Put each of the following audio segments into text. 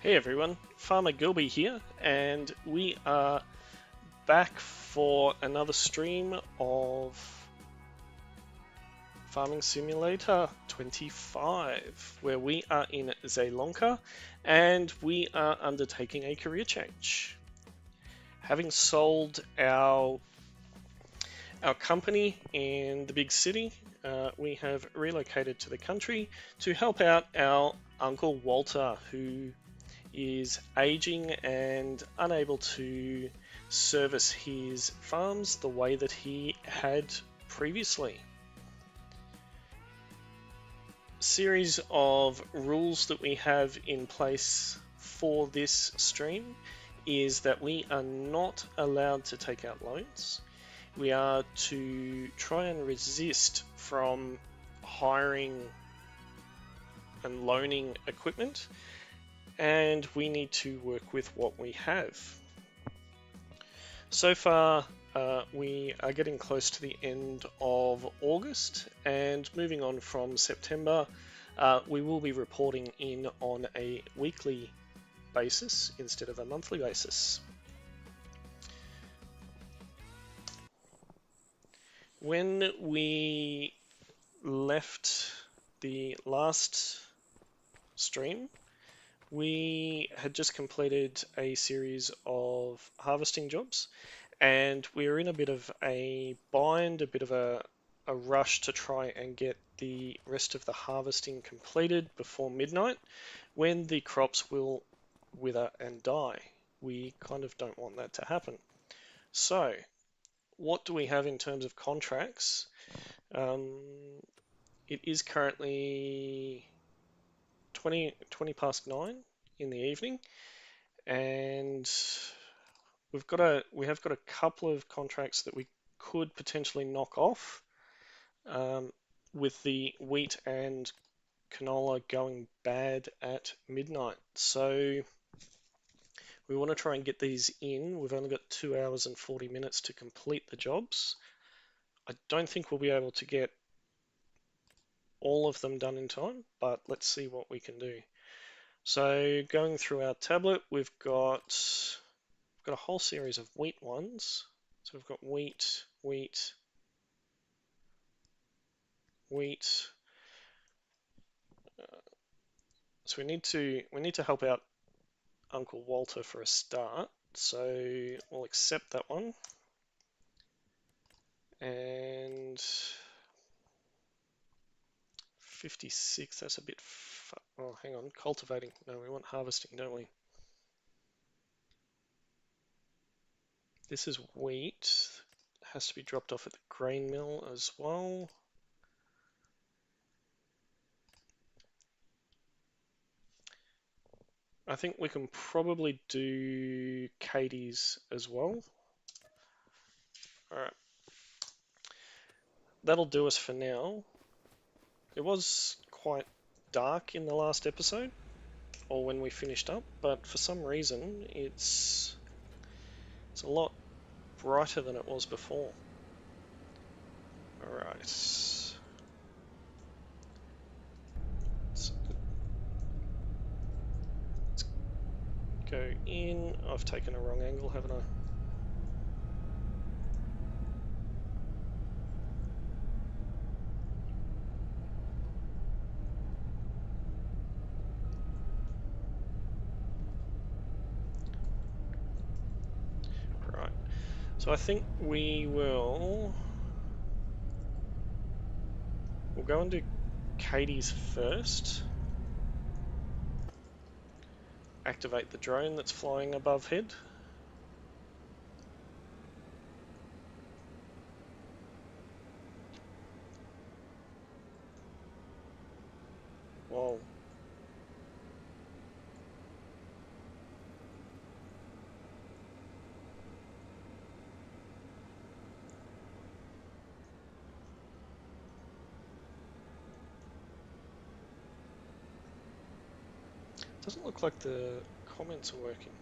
Hey everyone, Farmer Gilby here, and we are back for another stream of Farming Simulator 25, where we are in Zlonice and we are undertaking a career change. Having sold our company in the big city, we have relocated to the country to help out our Uncle Walter, who is aging and unable to service his farms the way that he had previously. Series of rules that we have in place for this stream is that we are not allowed to take out loans. We are to try and resist from hiring and loaning equipment, and we need to work with what we have. So far, we are getting close to the end of August, and moving on from September, we will be reporting in on a weekly basis instead of a monthly basis. When we left the last stream, we had just completed a series of harvesting jobs, and we were in a bit of a bind, a bit of a rush to try and get the rest of the harvesting completed before midnight, when the crops will wither and die. We kind of don't want that to happen. So, what do we have in terms of contracts? It is currently 20 past 9 in the evening, and we have got a couple of contracts that we could potentially knock off, with the wheat and canola going bad at midnight. So we want to try and get these in. We've only got 2 hours and 40 minutes to complete the jobs. I don't think we'll be able to get all of them done in time, but let's see what we can do. So going through our tablet, we've got a whole series of wheat ones. So we've got wheat, wheat, wheat. So we need to help out Uncle Walter for a start. So we'll accept that one. And 56, that's a bit oh, hang on, cultivating. No, we want harvesting, don't we? This is wheat. It has to be dropped off at the grain mill as well. I think we can probably do Katie's as well. Alright. That'll do us for now. It was quite dark in the last episode, or when we finished up, but for some reason it's a lot brighter than it was before. Alright. Let's go in. I've taken a wrong angle, haven't I? Right. So I think we'll go and do Katie's first. Activate the drone that's flying above head. Whoa. Doesn't look like the comments are working.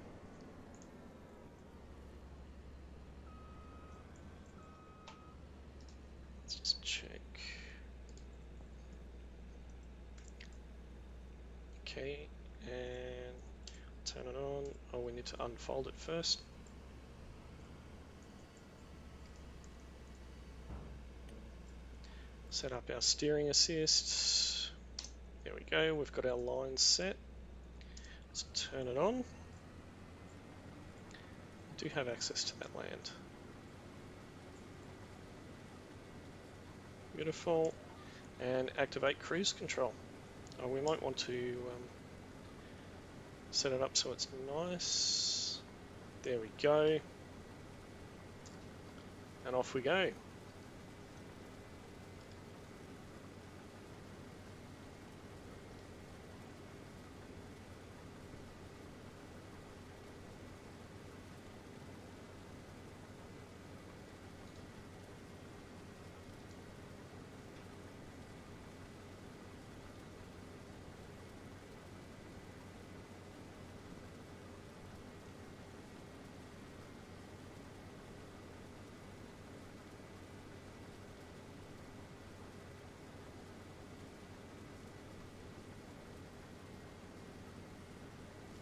Let's just check. Okay, and Turn it on. Oh, we need to unfold it first. Set up our steering assist. There we go, we've got our lines set. Let's turn it on. We do have access to that land. Beautiful. And activate cruise control. Oh, we might want to set it up so it's nice. There we go. And off we go.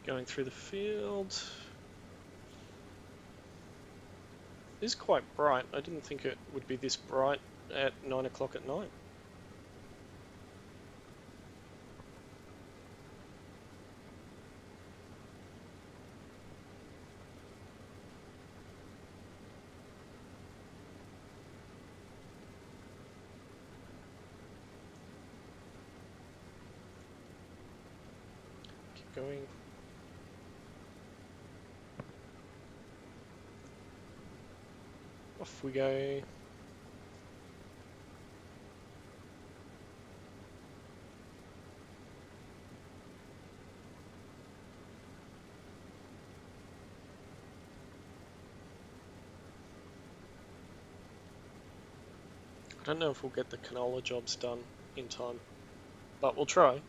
Going through the field. It is quite bright. I didn't think it would be this bright at 9 o'clock at night. Keep going. Off we go. I don't know if we'll get the canola jobs done in time, but we'll try.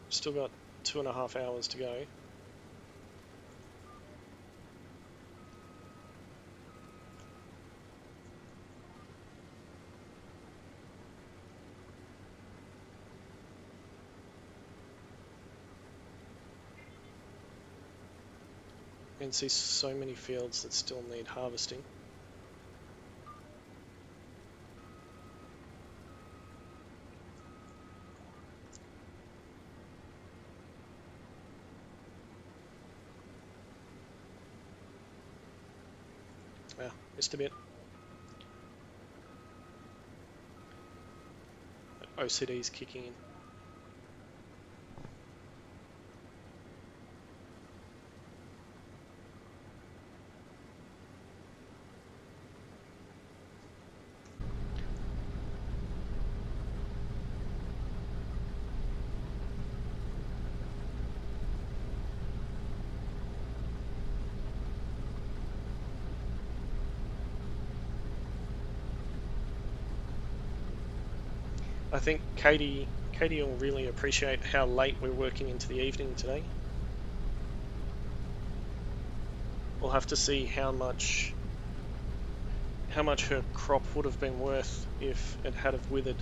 Still got 2.5 hours to go. You can see so many fields that still need harvesting. Ah, missed a bit. OCD's kicking in. I think Katie will really appreciate how late we're working into the evening today. We'll have to see how much her crop would have been worth if it had have withered.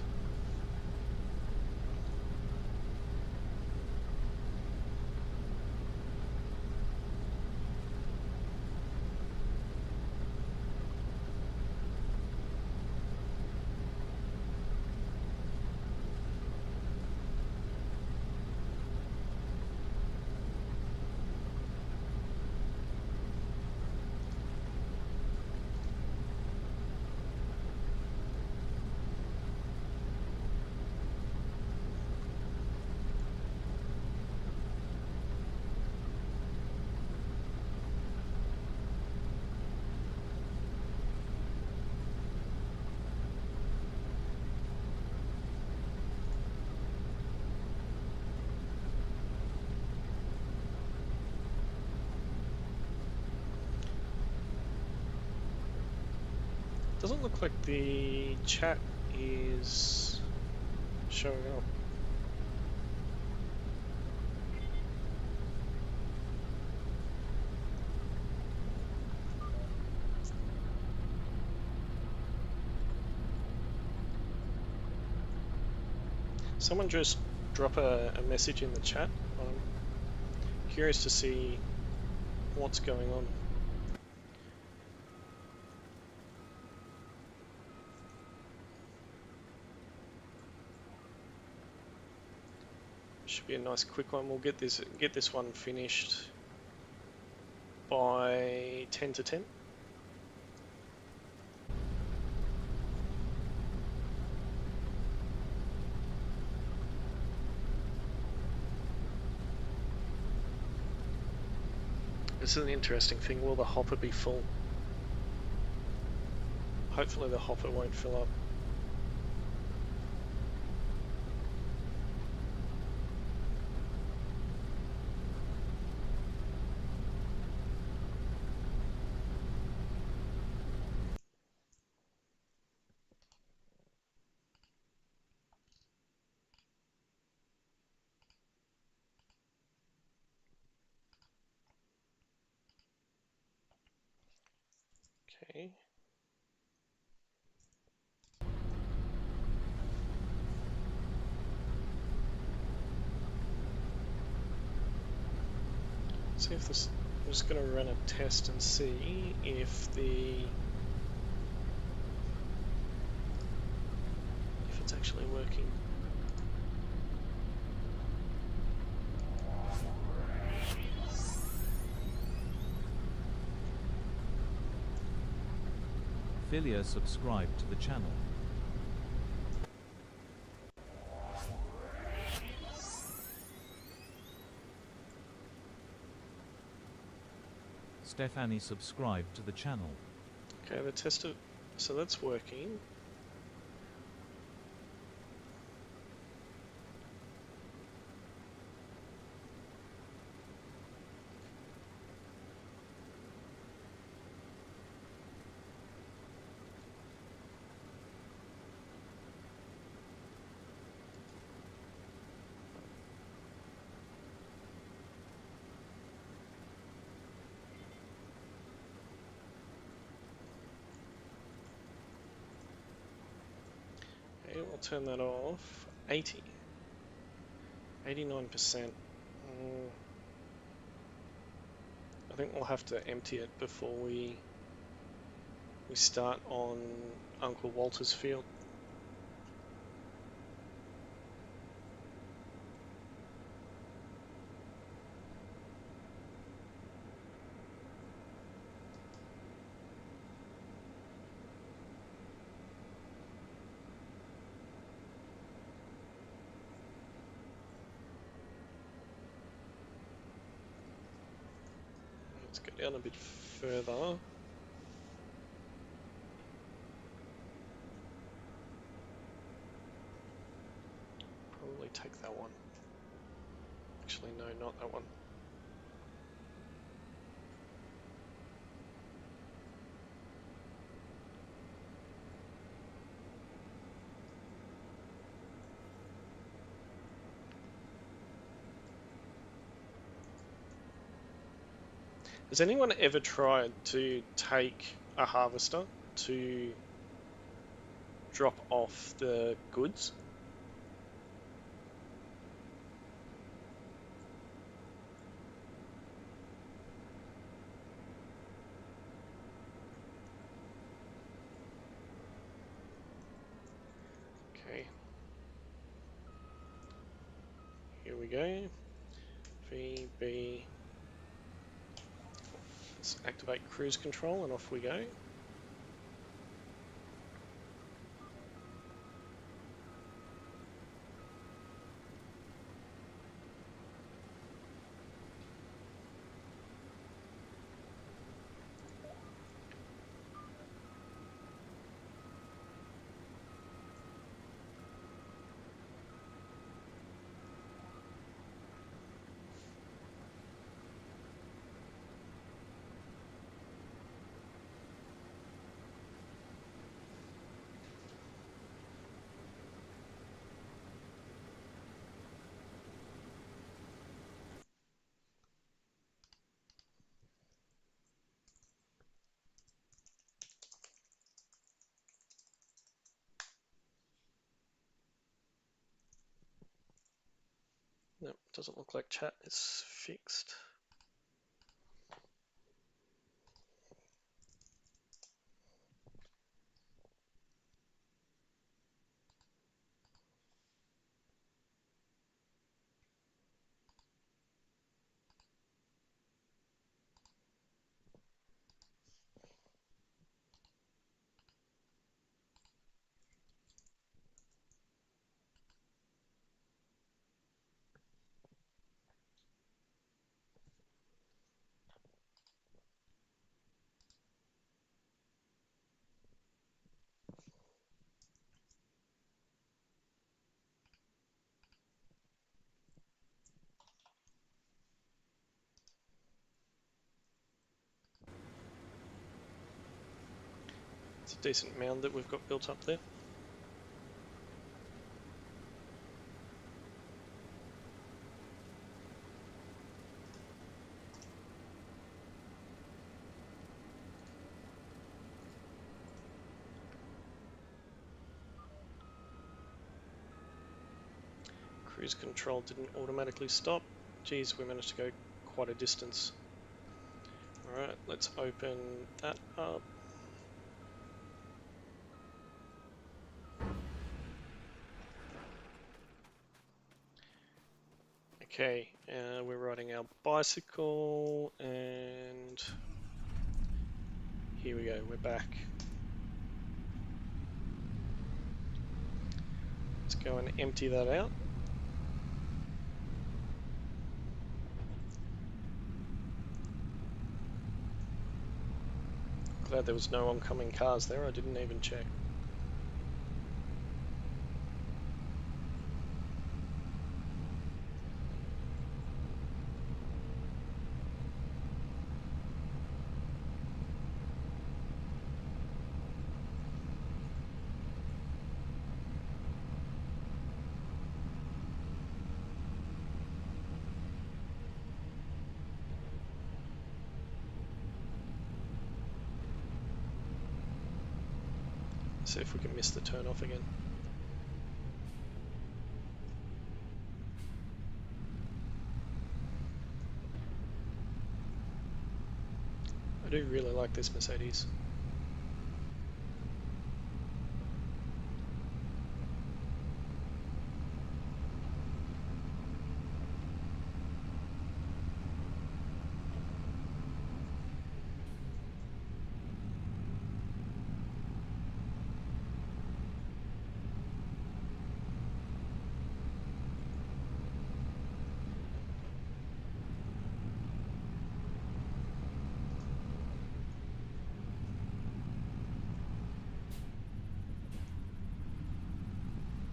Doesn't look like the chat is showing up. Someone just drop a message in the chat. curious to see what's going on. Should be a nice quick one. We'll get this one finished by 10 to 10. This is an interesting thing. Will the hopper be full? Hopefully the hopper won't fill up. Okay. See if this. I'm just going to run a test and see if it's actually working. Philia subscribed to the channel. Stephanie subscribed to the channel. Okay, the test it. So that's working. Okay, we'll turn that off. 89%. I think we'll have to empty it before we start on Uncle Walter's field. Let's go down a bit further. Probably take that one. Actually, no, not that one. Has anyone ever tried to take a harvester to drop off the goods? Okay. Here we go. VB. Let's activate cruise control and off we go. Nope, doesn't look like chat is fixed. It's a decent mound that we've got built up there. Cruise control didn't automatically stop. Geez, we managed to go quite a distance. Alright, let's open that up. Okay, we're riding our bicycle, and here we go, we're back. Let's go and empty that out. Glad there was no oncoming cars there, I didn't even check. See if we can miss the turn off again. I do really like this Mercedes.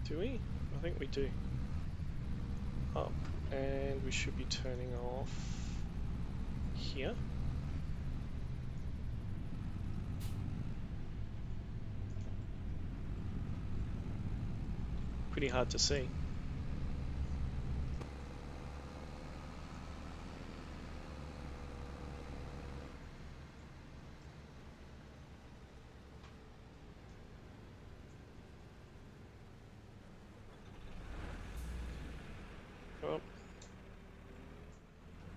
Do we? I think we do. Up, and we should be turning off here. Pretty hard to see. Oh,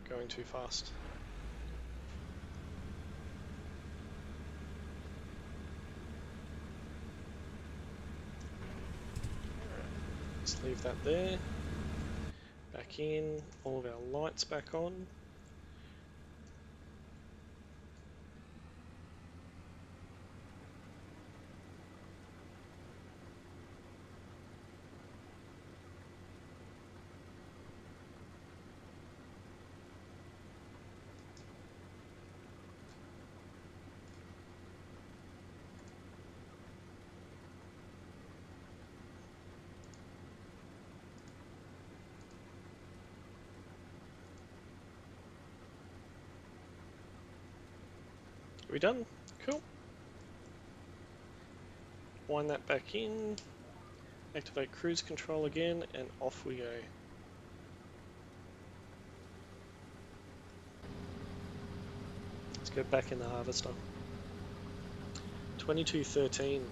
going too fast. Let's leave that there. Back in, all of our lights back on. We done? Cool. Wind that back in, activate cruise control again, and off we go. Let's go back in the harvester. 2213.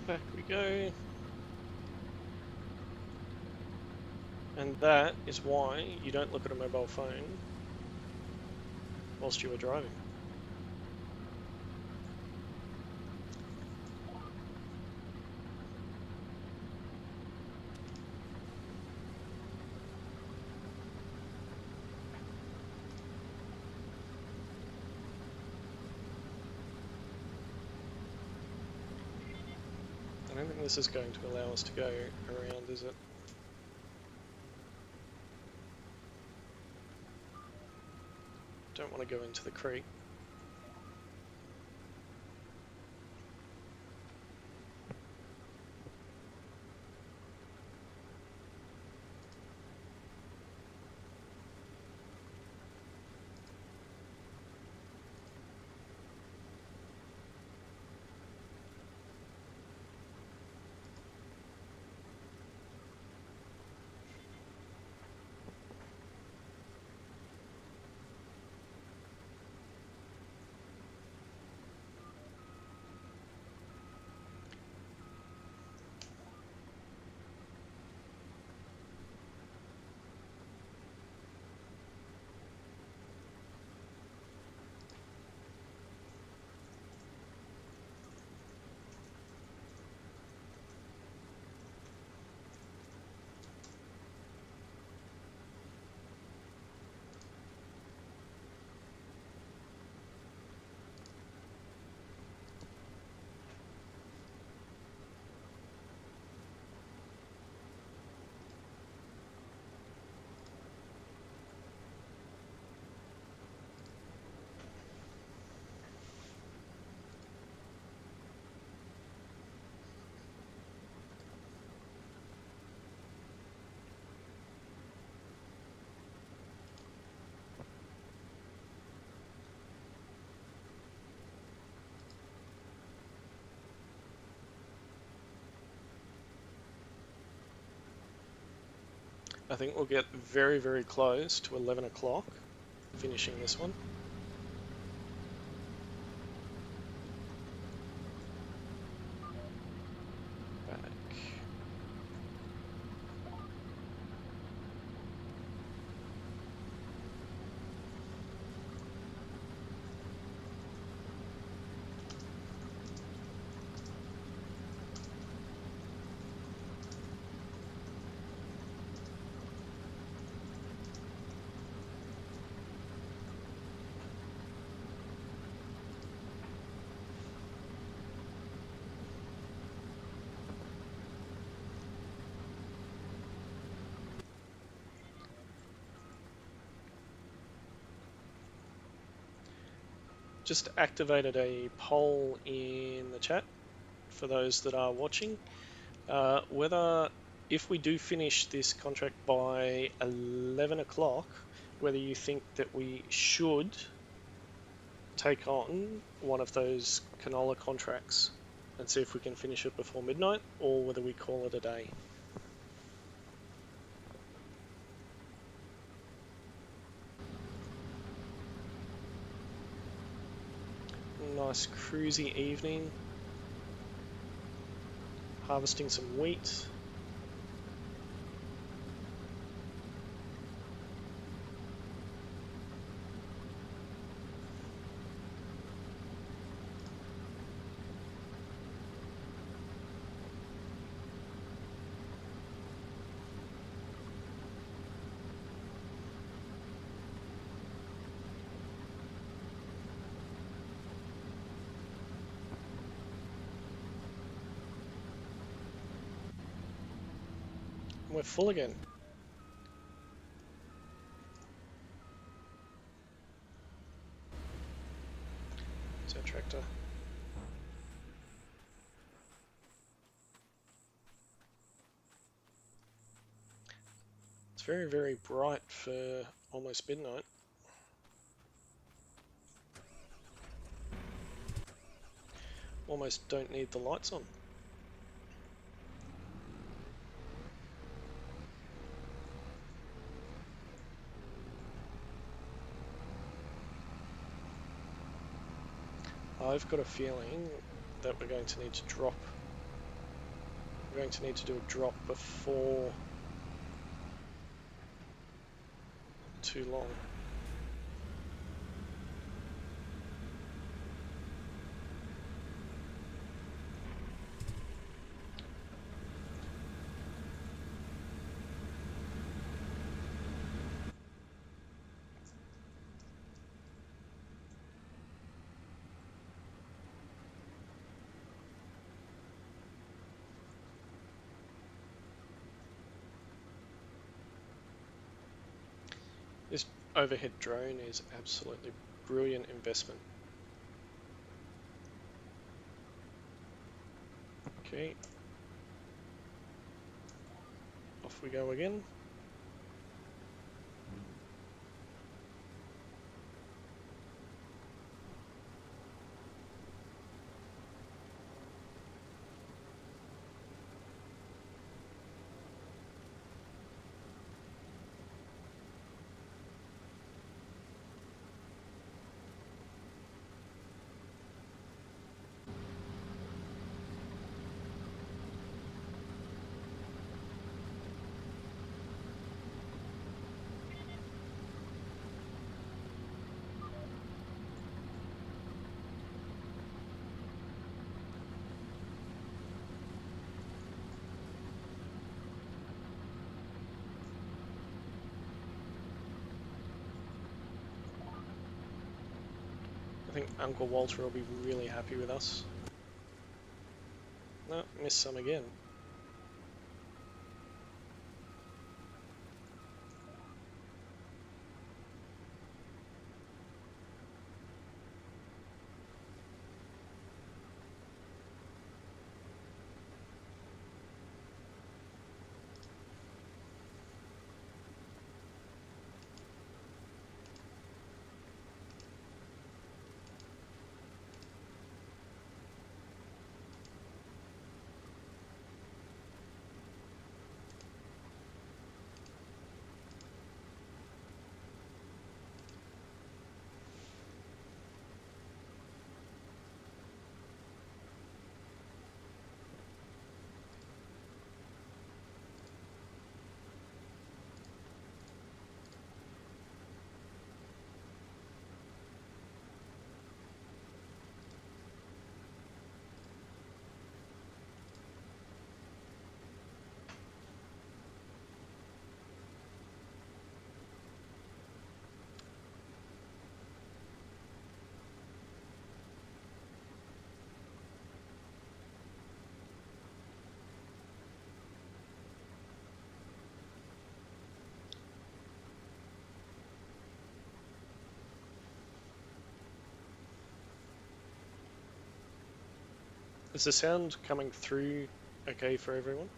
Back we go. And that is why you don't look at a mobile phone whilst you are driving. I don't think this is going to allow us to go around, is it? Don't want to go into the creek. I think we'll get very, very close to 11 o'clock finishing this one. Back. Just activated a poll in the chat for those that are watching, whether if we do finish this contract by 11 o'clock, whether you think that we should take on one of those canola contracts and see if we can finish it before midnight, or whether we call it a day. Nice cruisy evening, harvesting some wheat. We're full again. It's our tractor. It's very, very bright for almost midnight. Almost don't need the lights on. I've got a feeling that we're going to need to drop going to need to do a drop before too long. This overhead drone is absolutely brilliant investment. Okay, off we go again. I think Uncle Walter will be really happy with us. No, missed some again. Is the sound coming through okay for everyone?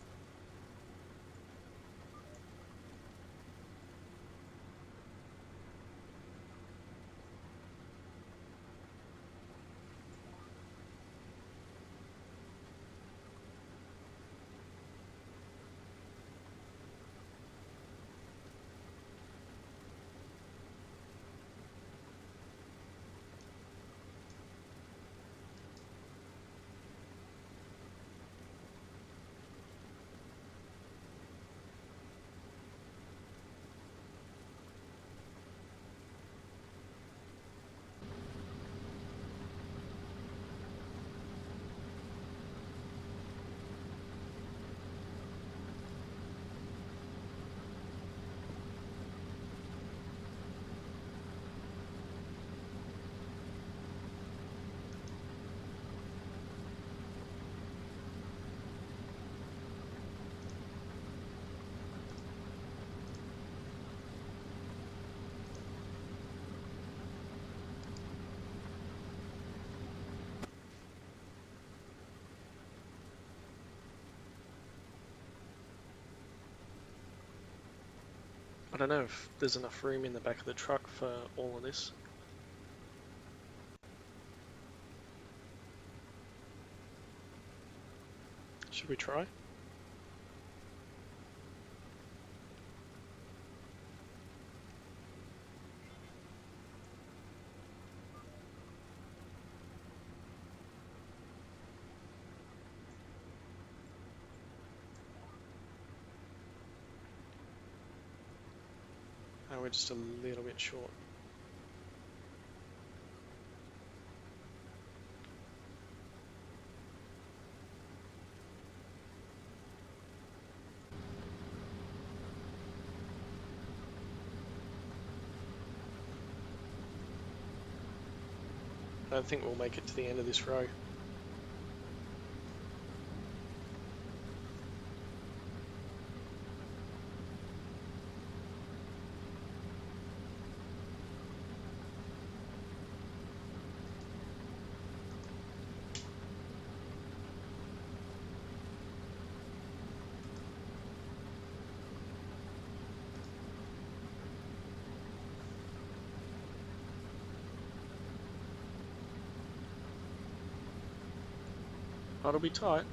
I don't know if there's enough room in the back of the truck for all of this. Should we try? No, we're just a little bit short. I don't think we'll make it to the end of this row. That'll be tight.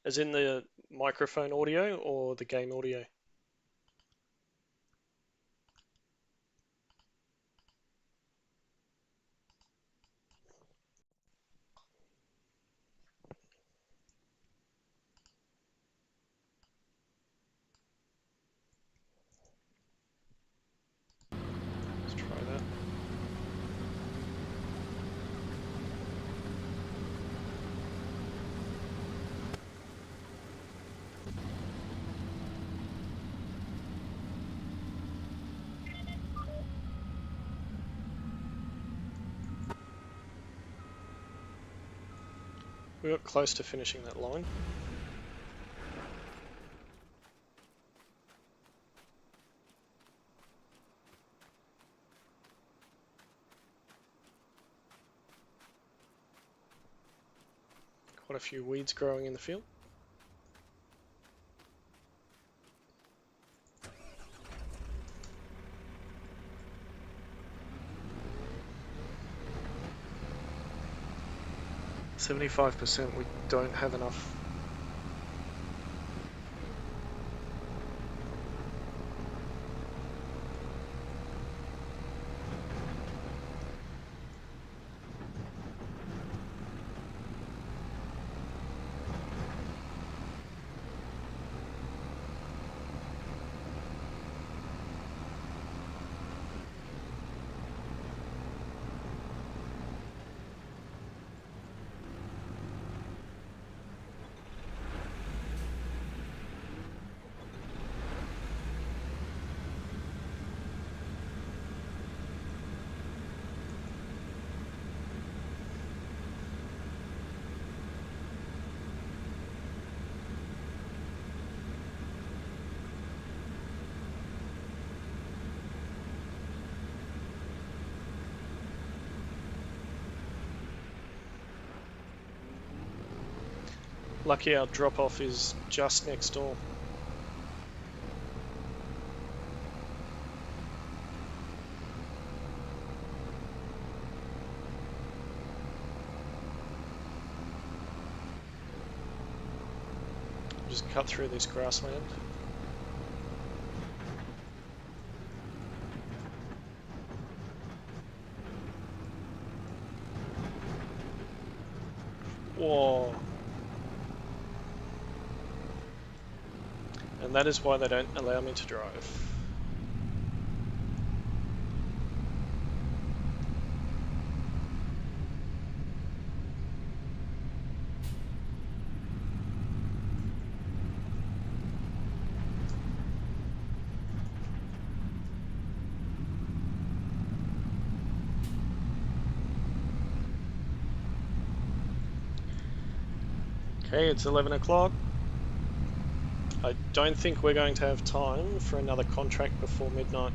As in the microphone audio or the game audio? Let's try that. We got close to finishing that line. Quite a few weeds growing in the field. %, we don't have enough. Lucky our drop-off is just next door. Just cut through this grassland. Whoa. And that is why they don't allow me to drive. Okay, it's 11 o'clock. I don't think we're going to have time for another contract before midnight.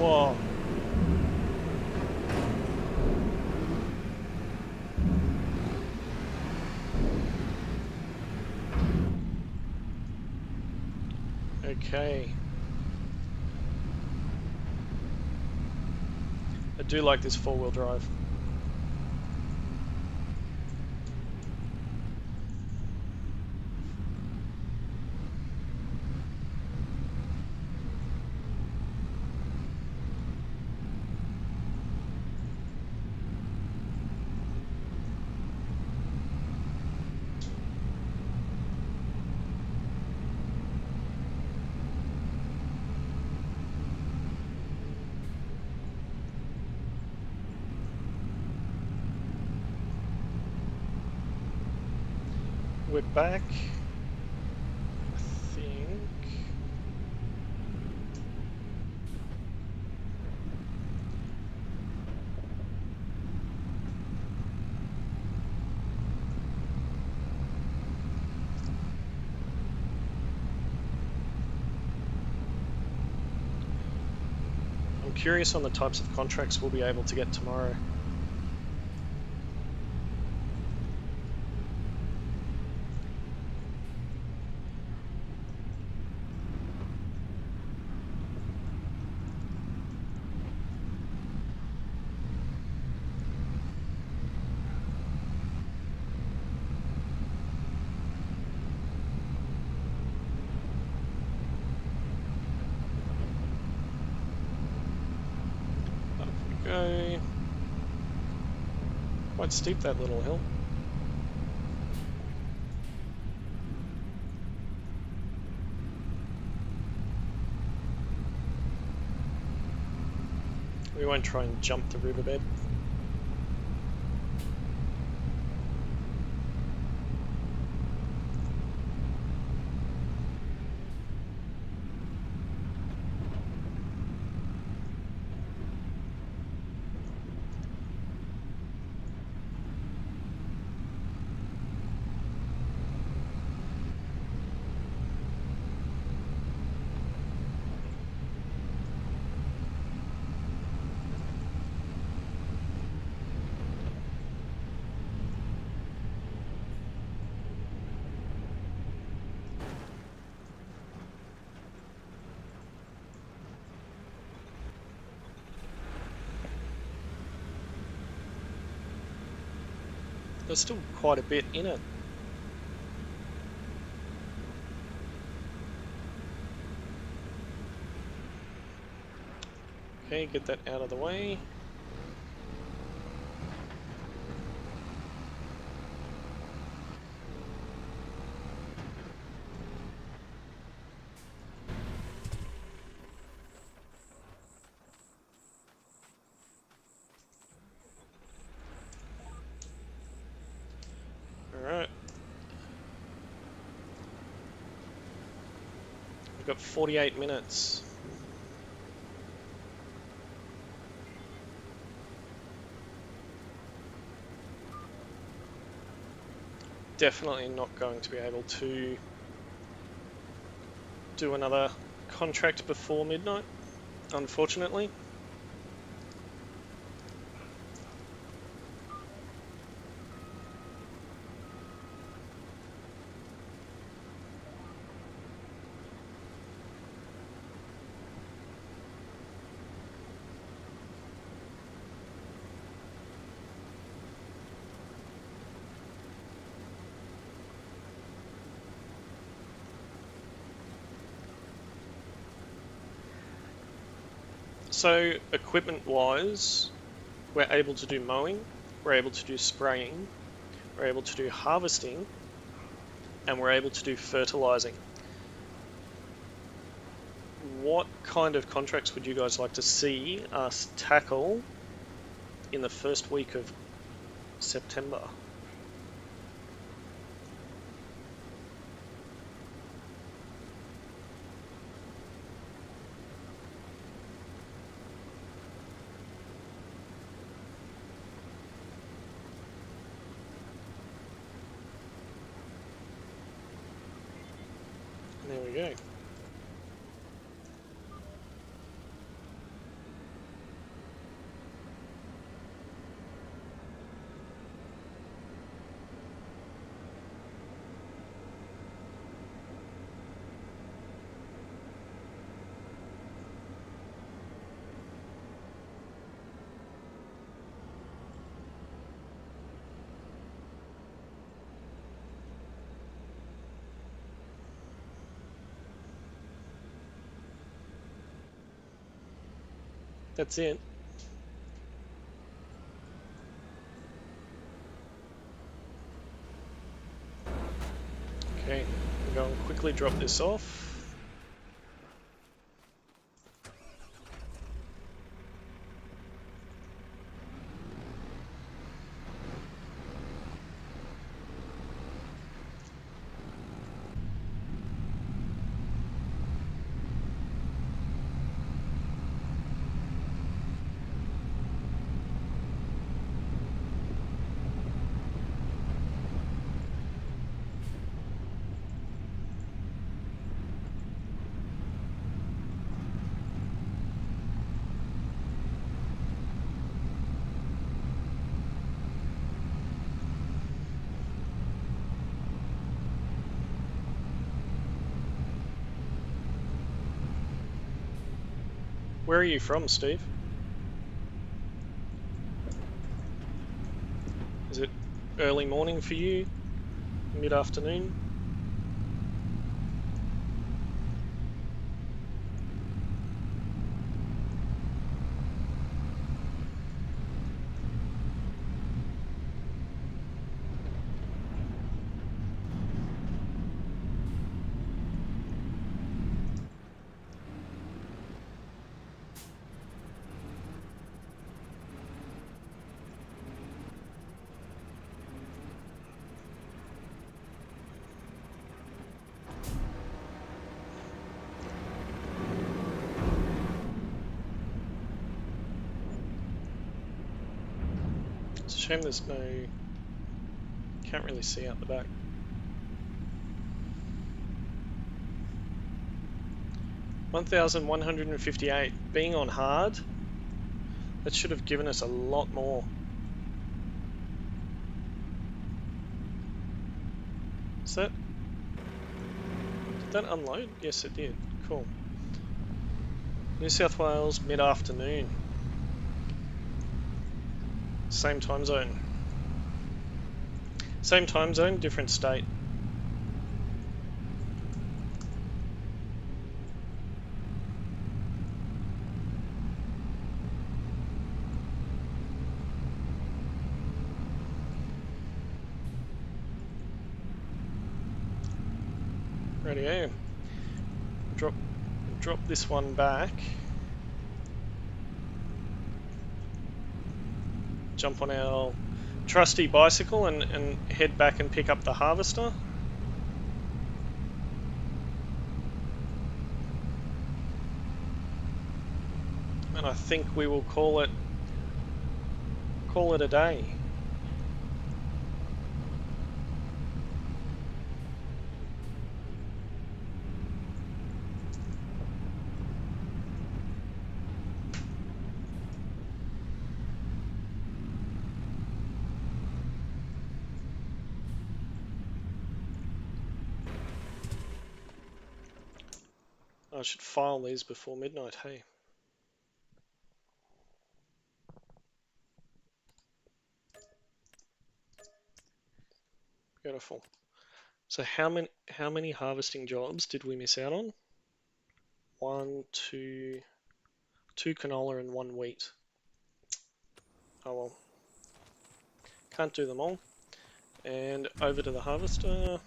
Whoa. Okay. I do like this four-wheel drive. We're back, I think. I'm curious on the types of contracts we'll be able to get tomorrow. Up we go. Quite steep, that little hill. We won't try and jump the riverbed. There's still quite a bit in it. Okay, get that out of the way. Alright. We've got 48 minutes. Definitely not going to be able to do another contract before midnight, unfortunately. So equipment wise, we're able to do mowing, we're able to do spraying, we're able to do harvesting, and we're able to do fertilizing. What kind of contracts would you guys like to see us tackle in the first week of September? There we go. That's it. Okay, we'll go and quickly drop this off. Where are you from, Steve? Is it early morning for you? Mid-afternoon? It's a shame there's no... Can't really see out the back. $1,158. Being on hard, that should have given us a lot more. Is that... Did that unload? Yes, it did. Cool. New South Wales, mid-afternoon. Same time zone. Same time zone, different state. Rightio. Drop this one back. Jump on our trusty bicycle and head back and pick up the harvester. And I think we will call it a day. I should file these before midnight, hey. Beautiful. So how many harvesting jobs did we miss out on? 1, 2, 2 canola and 1 wheat. Oh well. Can't do them all. And over to the harvester.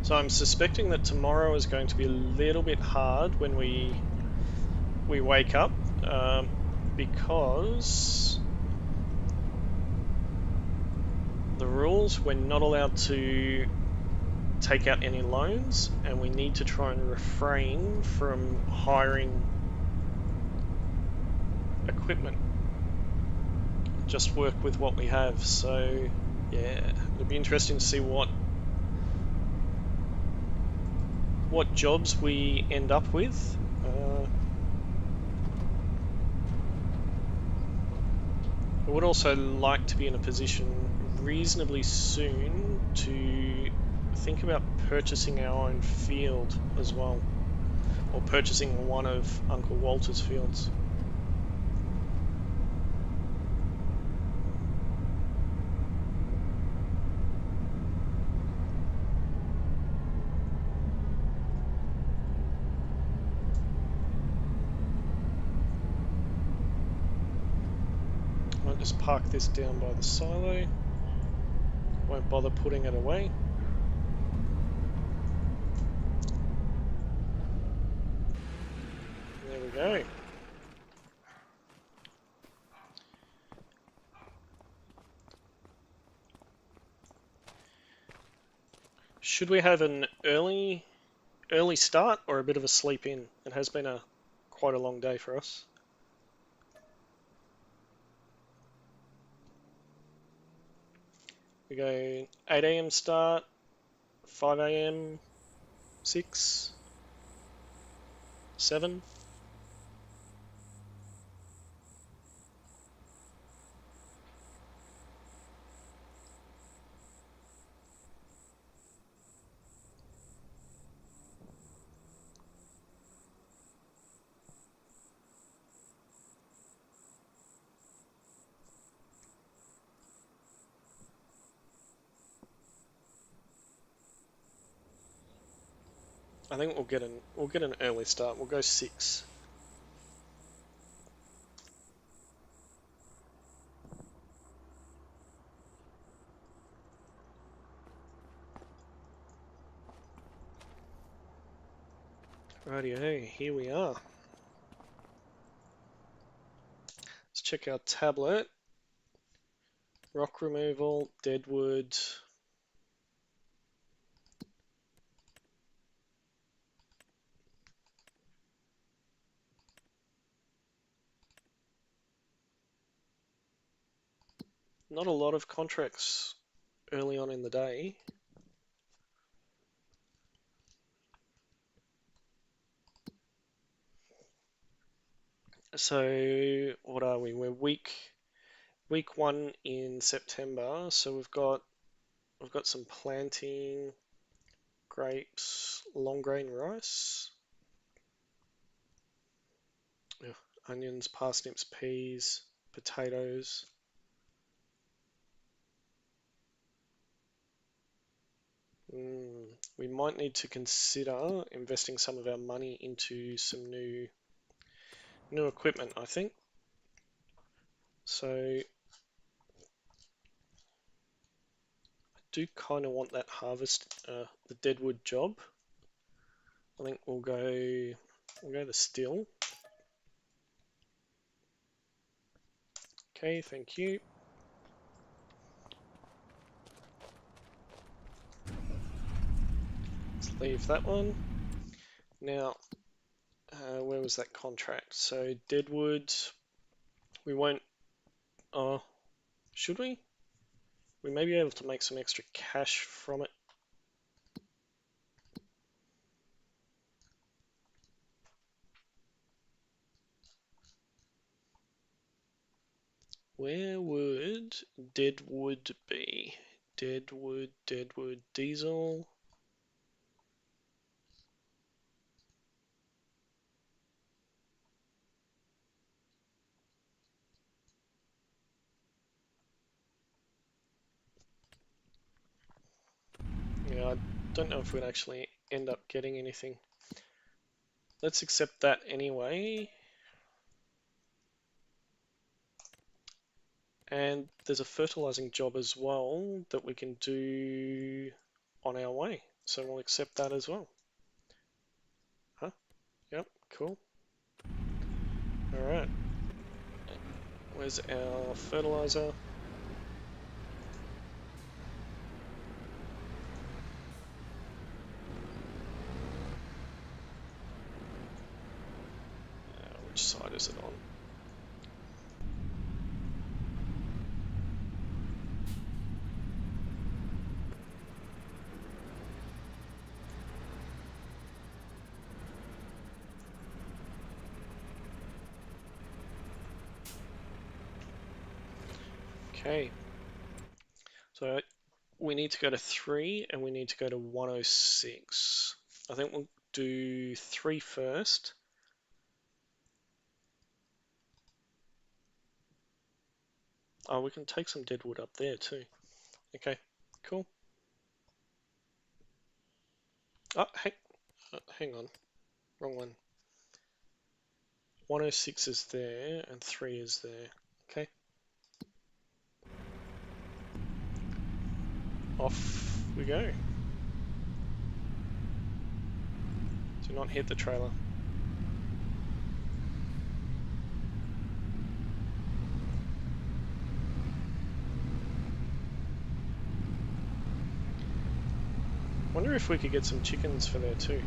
So I'm suspecting that tomorrow is going to be a little bit hard when we wake up, because the rules, we're not allowed to take out any loans, and we need to try and refrain from hiring equipment. Just work with what we have. So yeah, it'll be interesting to see what jobs we end up with. I would also like to be in a position reasonably soon to think about purchasing our own field as well, or purchasing one of Uncle Walter's fields. might just park this down by the silo. Won't bother putting it away. There we go. Should we have an early start or a bit of a sleep in? It has been quite a long day for us. We go 8 a.m. start, 5 a.m., 6, 7. I think we'll get an early start. We'll go 6. Rightio, here we are. Let's check our tablet. Rock removal, deadwood. Not a lot of contracts early on in the day. So what are we? We're week 1 in September. So we've got some planting, grapes, long grain rice, onions, parsnips, peas, potatoes. We might need to consider investing some of our money into some new equipment, I think. So I do kind of want that harvest, the deadwood job. I think we'll go the still. Okay, thank you. Let's leave that one. Now, where was that contract? So deadwood, we won't. Oh, should we? We may be able to make some extra cash from it. Where would deadwood be? Deadwood, diesel. Yeah, I don't know if we'd actually end up getting anything. Let's accept that anyway. And there's a fertilizing job as well that we can do on our way. So we'll accept that as well. Huh? Yep, cool. Alright. Where's our fertilizer? Which side is it on? Okay. So we need to go to 3 and we need to go to 106. I think we'll do 3 first. Oh, we can take some deadwood up there too. Okay, cool. Oh, hang on. Wrong one. 106 is there and 3 is there. Okay. off we go. Do not hit the trailer. Wonder if we could get some chickens for there too.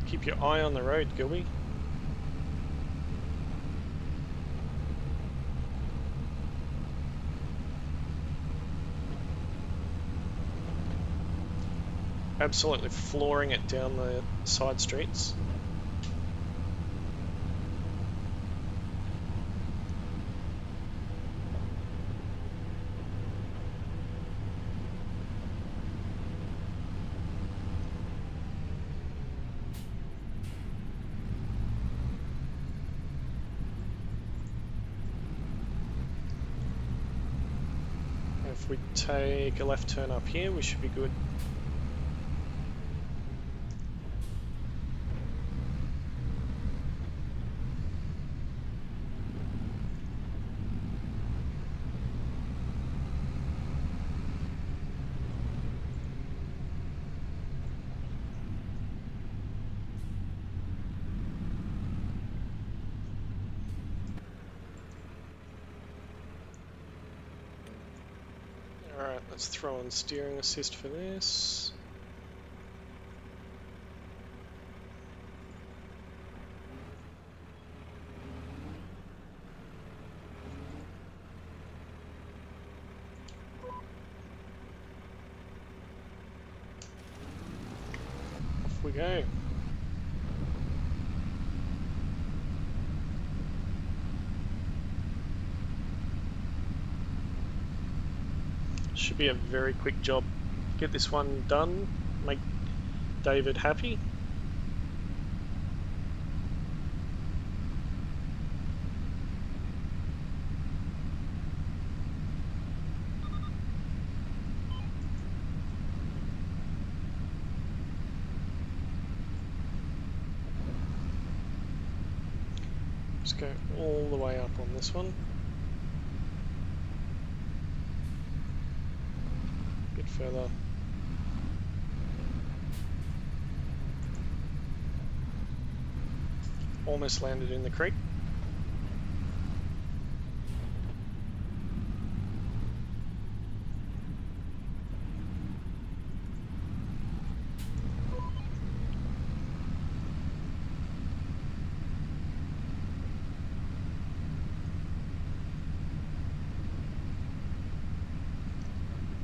Keep your eye on the road, Gilby. Absolutely flooring it down the side streets. If we take a left turn up here, we should be good. Alright, let's throw on steering assist for this. Off we go. Should be a very quick job. Get this one done, make David happy. Just go all the way up on this one. Bit further. Almost landed in the creek.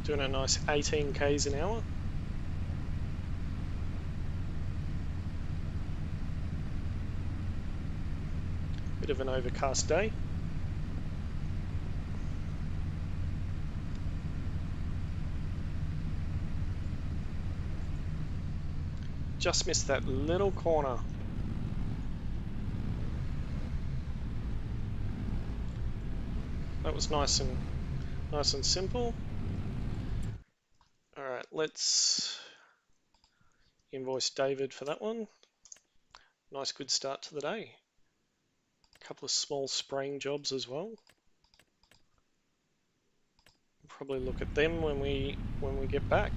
Doing a nice 18 k's an hour. Bit of an overcast day. Just missed that little corner. That was nice and simple. Alright, let's invoice David for that one. Nice good start to the day. A couple of small spraying jobs as well. Probably look at them when we get back.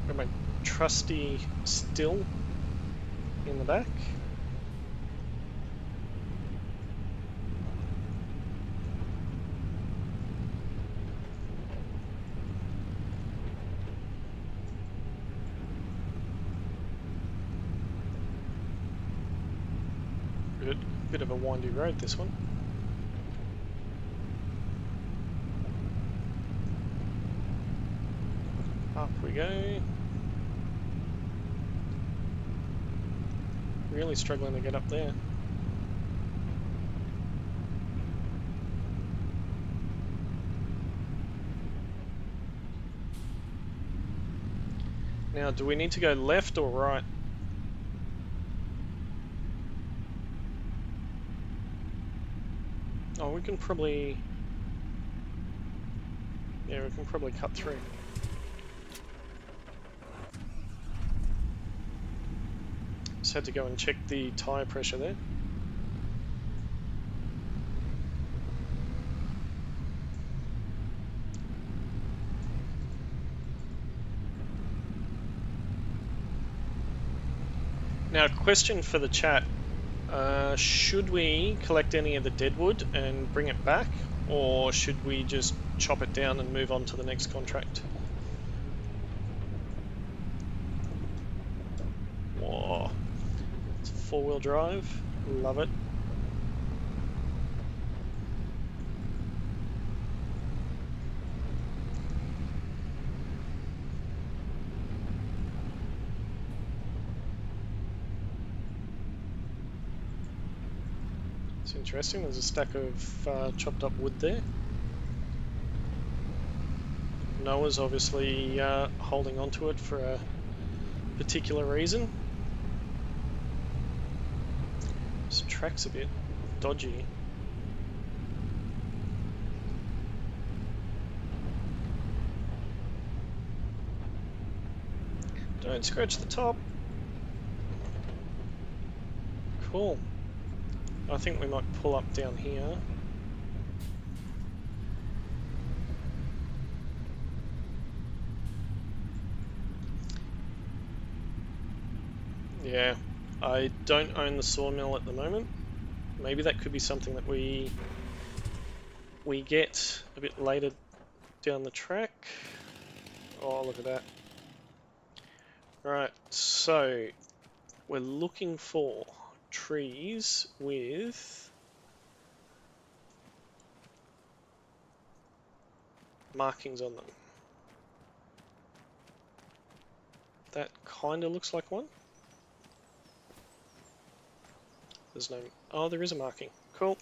Got my trusty still in the back. Bit of a windy road, this one. Up we go. Really struggling to get up there. Now, do we need to go left or right? Oh, we can probably... Yeah, we can probably cut through. Just had to go and check the tyre pressure there. Now, question for the chat. Should we collect any of the deadwood and bring it back, or should we just chop it down and move on to the next contract? Whoa. It's four-wheel drive. Love it. It's interesting. There's a stack of chopped up wood there. Noah's obviously holding onto it for a particular reason. This track's a bit dodgy. Don't scratch the top. Cool. I think we might pull up down here. Yeah, I don't own the sawmill at the moment. Maybe that could be something that we get a bit later down the track. Oh, look at that. Right, so we're looking for trees with markings on them. That kind of looks like one. There's no... Oh, there is a marking. Cool.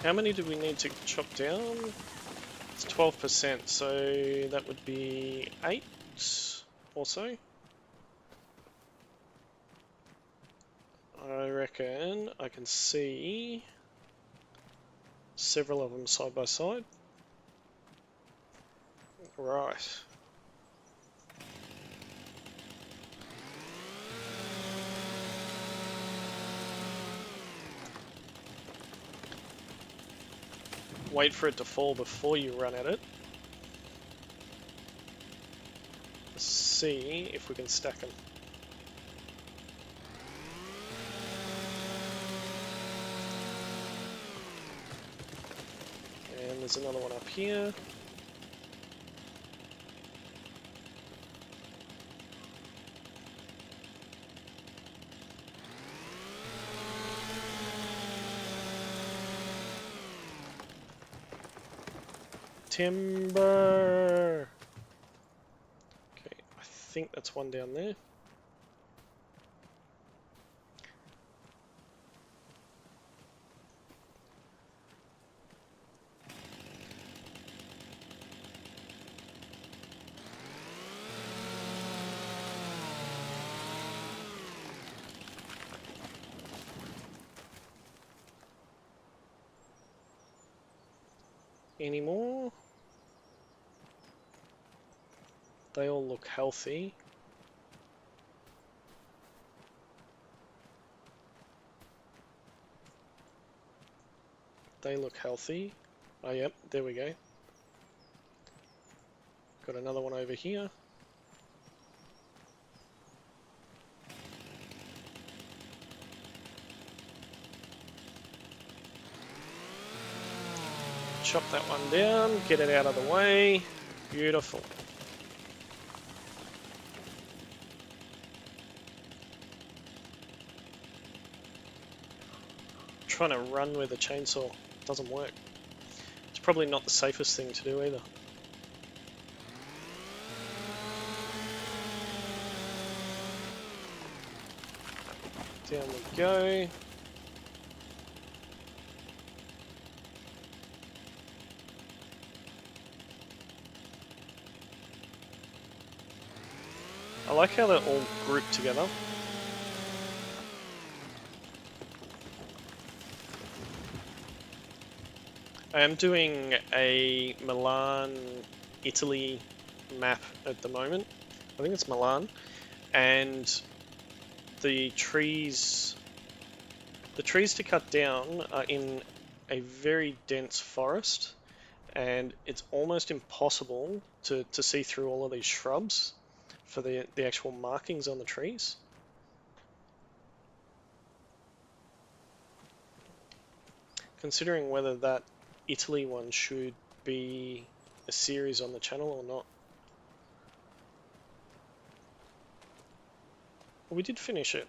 How many do we need to chop down? It's 12%, so that would be 8 or so. I reckon I can see several of them side by side. Right. Wait for it to fall before you run at it. Let's see if we can stack them. And there's another one up here. Timber! Okay, I think that's one down there. Any more? They all look healthy. They look healthy. Oh, yep, there we go. Got another one over here. Chop that one down, get it out of the way. Beautiful. trying to run with a chainsaw doesn't work. It's probably not the safest thing to do either. Down we go. I like how they're all grouped together. I am doing a Milan, Italy map at the moment. I think it's Milan, and the trees to cut down are in a very dense forest, and it's almost impossible to see through all of these shrubs for the actual markings on the trees. Considering whether that Italy one should be a series on the channel or not. Well, we did finish it.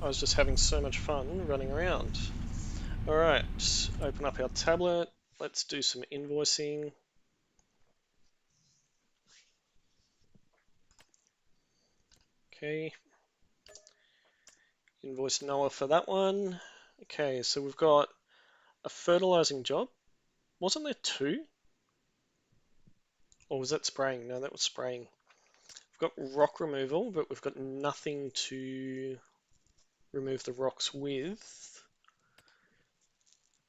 I was just having so much fun running around. Alright, open up our tablet. Let's do some invoicing. Okay. Invoice Noah for that one. Okay, so we've got a fertilizing job. Wasn't there two? Or was that spraying? No, that was spraying. We've got rock removal, but we've got nothing to remove the rocks with.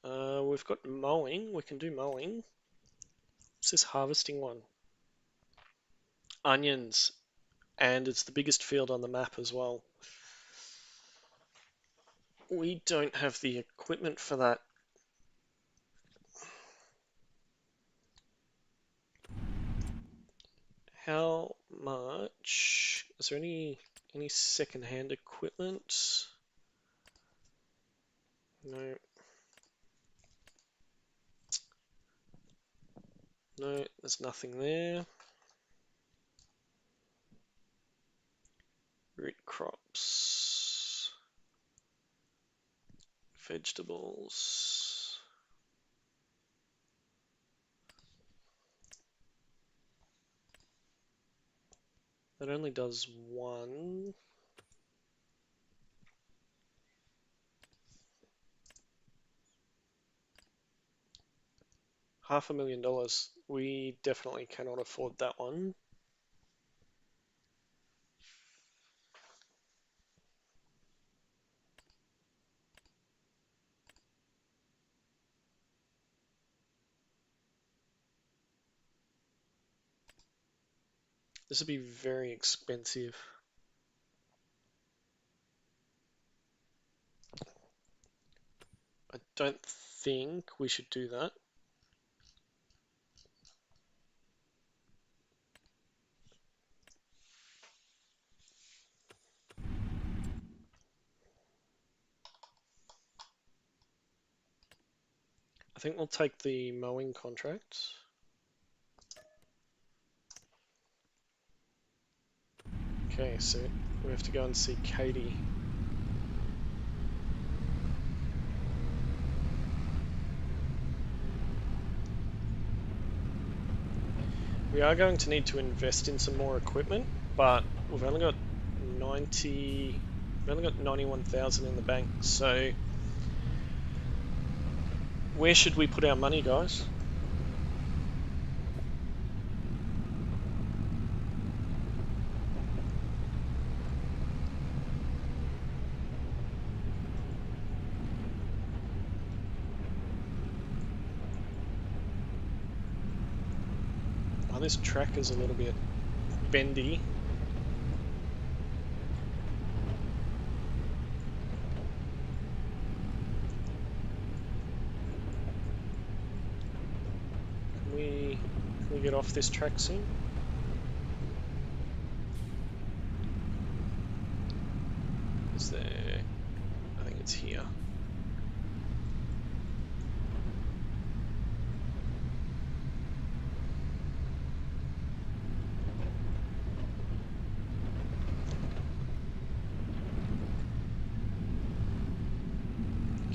We've got mowing. We can do mowing. What's this harvesting one? Onions. And it's the biggest field on the map as well. We don't have the equipment for that. How much? Is there any second-hand equipment? No. No, there's nothing there. Root crops. Vegetables. That only does one. $500,000. We definitely cannot afford that one. This would be very expensive. I don't think we should do that. I think we'll take the mowing contract. Okay, so we have to go and see Katie. We are going to need to invest in some more equipment, but we've only got 91,000 in the bank, so where should we put our money, guys? Oh, this track is a little bit bendy. Can we get off this track soon? Is there... I think it's here.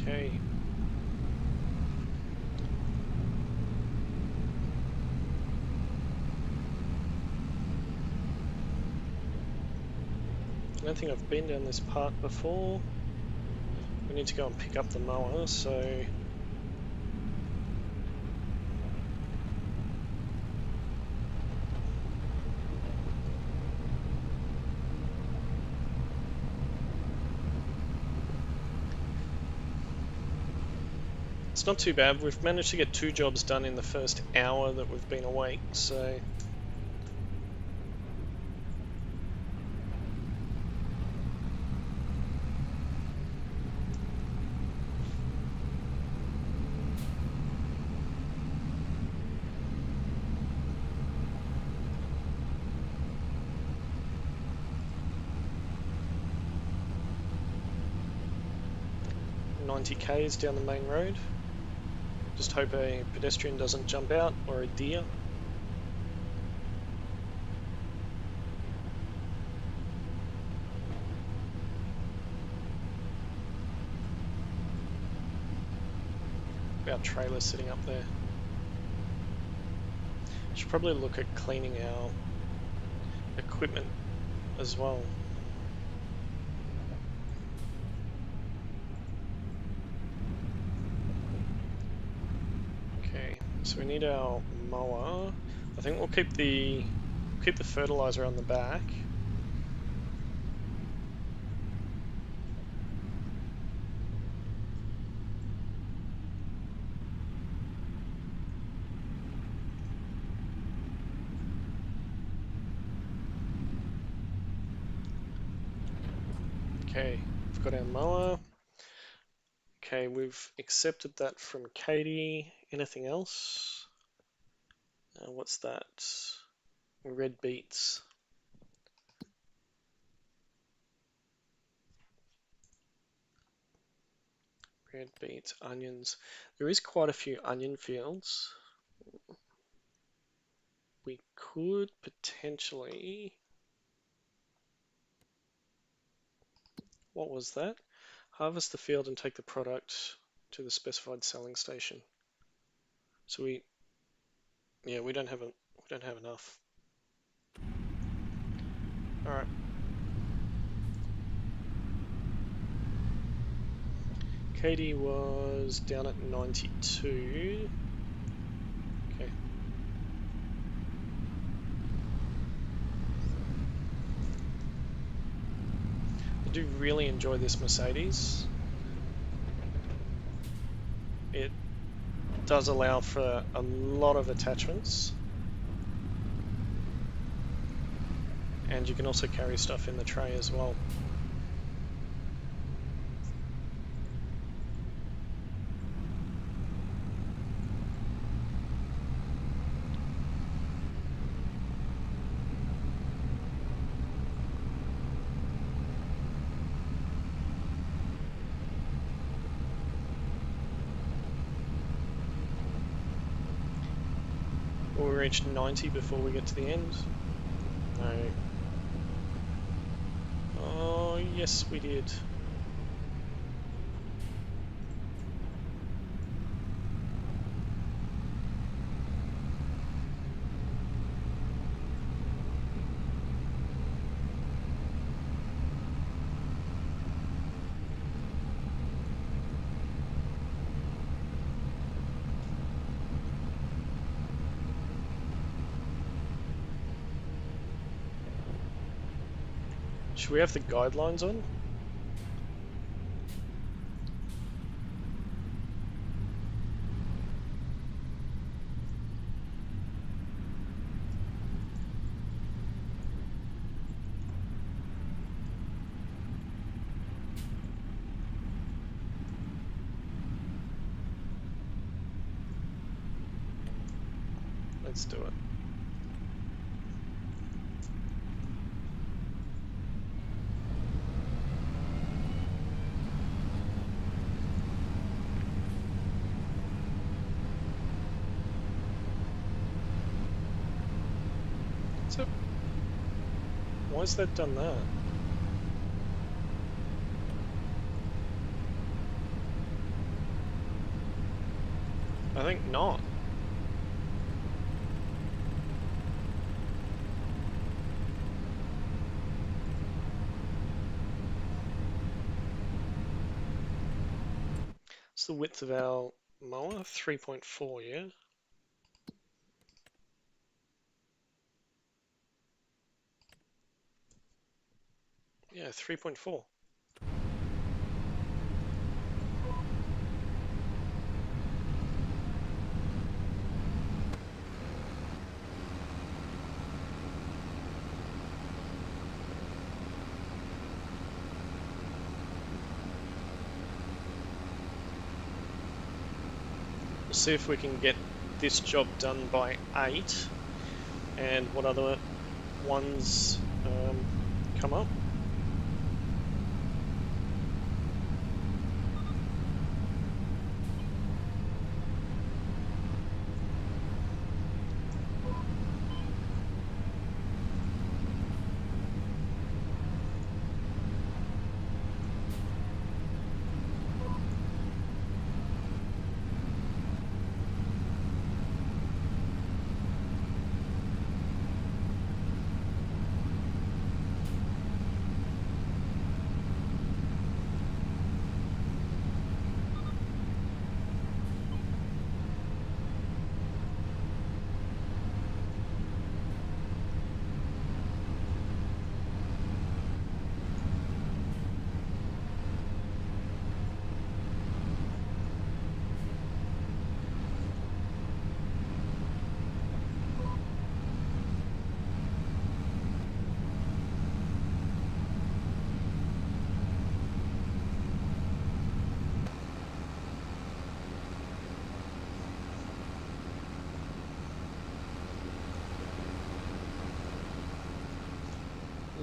Okay. I don't think I've been down this part before. We need to go and pick up the mower, so... It's not too bad. We've managed to get 2 jobs done in the first hour that we've been awake, so... ...90 k's down the main road. Just hope a pedestrian doesn't jump out, or a deer. Our trailer sitting up there. Should probably look at cleaning our equipment as well. Okay, so we need our mower. I think we'll keep the fertilizer on the back. Okay, we've got our mower. Okay, we've accepted that from Katie. Anything else? What's that? Red beets. Red beets, onions. There is quite a few onion fields. We could potentially... What was that? Harvest the field and take the product to the specified selling station. So we don't have enough. All right. Katie was down at 92. Okay. I do really enjoy this Mercedes. It does allow for a lot of attachments. And you can also carry stuff in the tray as well. Will we reach 90 before we get to the end? No. Oh, yes we did. Should we have the guidelines on? Let's do it. So, why has that done that? I think not. What's the width of our mower? 3.4, yeah? Yeah, 3.4. We'll see if we can get this job done by 8 and what other ones come up.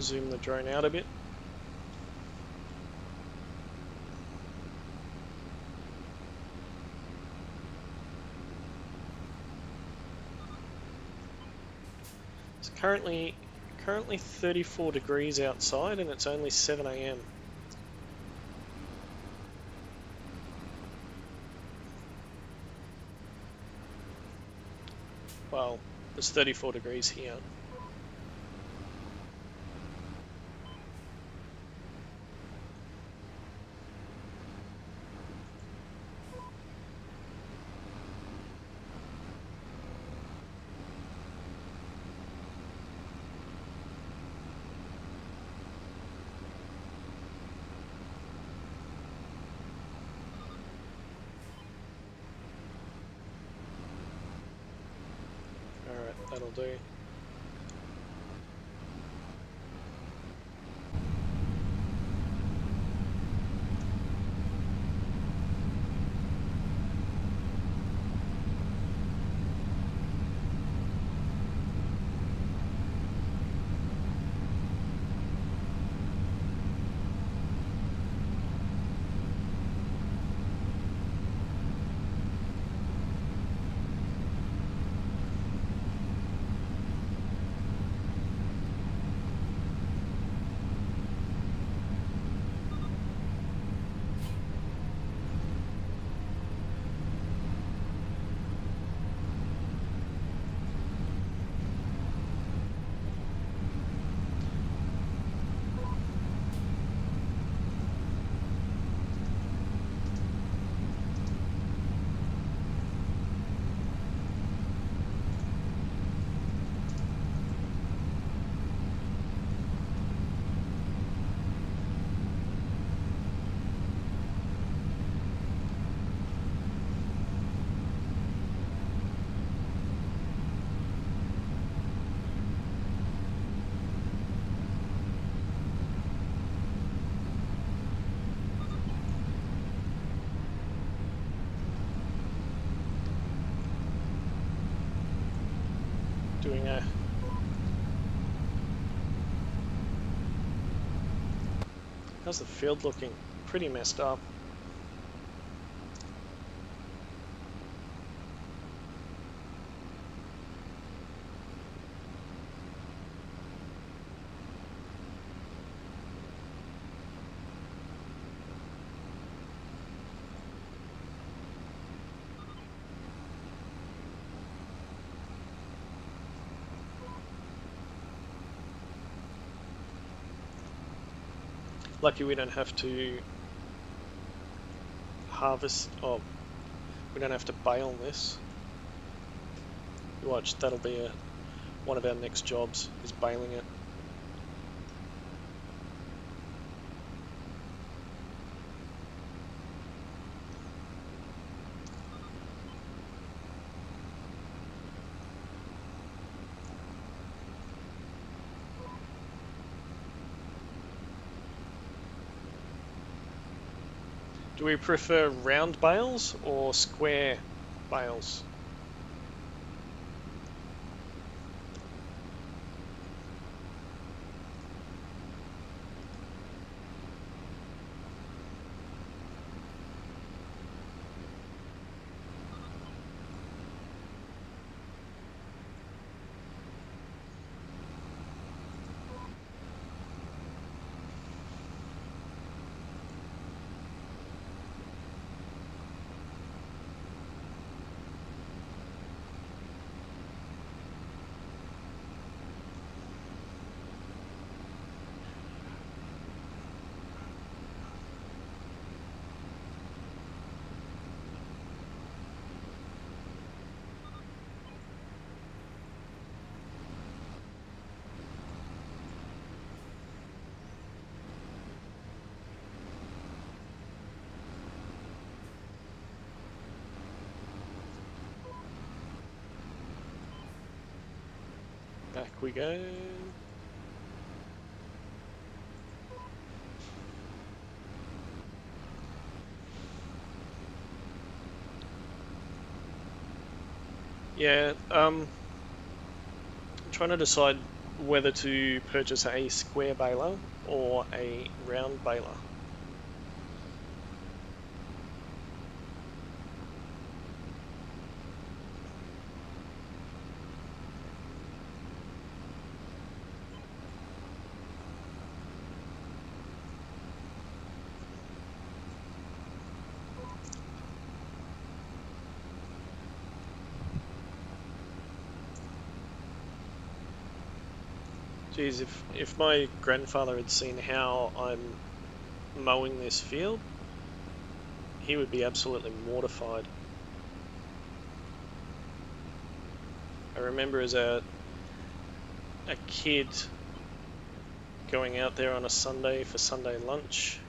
Zoom the drone out a bit. It's currently 34 degrees outside and it's only 7 a.m. Well, it's 34 degrees here. Alright, that'll do. Doing a how's the field looking? Pretty messed up. Lucky we don't have to harvest, oh, we don't have to bale this. You watch, that'll be one of our next jobs, is baling it. Do we prefer round bales or square bales? Back we go. Yeah, I'm trying to decide whether to purchase a square baler or a round baler. Geez, if my grandfather had seen how I'm mowing this field, he would be absolutely mortified. I remember as a kid going out there on a Sunday for Sunday lunch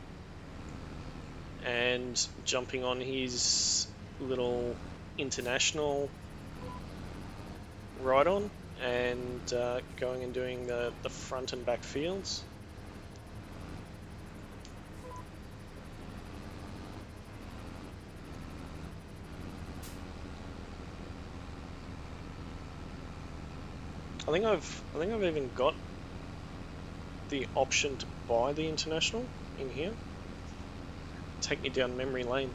and jumping on his little international ride-on and going and doing the front and back fields. I think I've even got the option to buy the international in here. Take me down memory lane.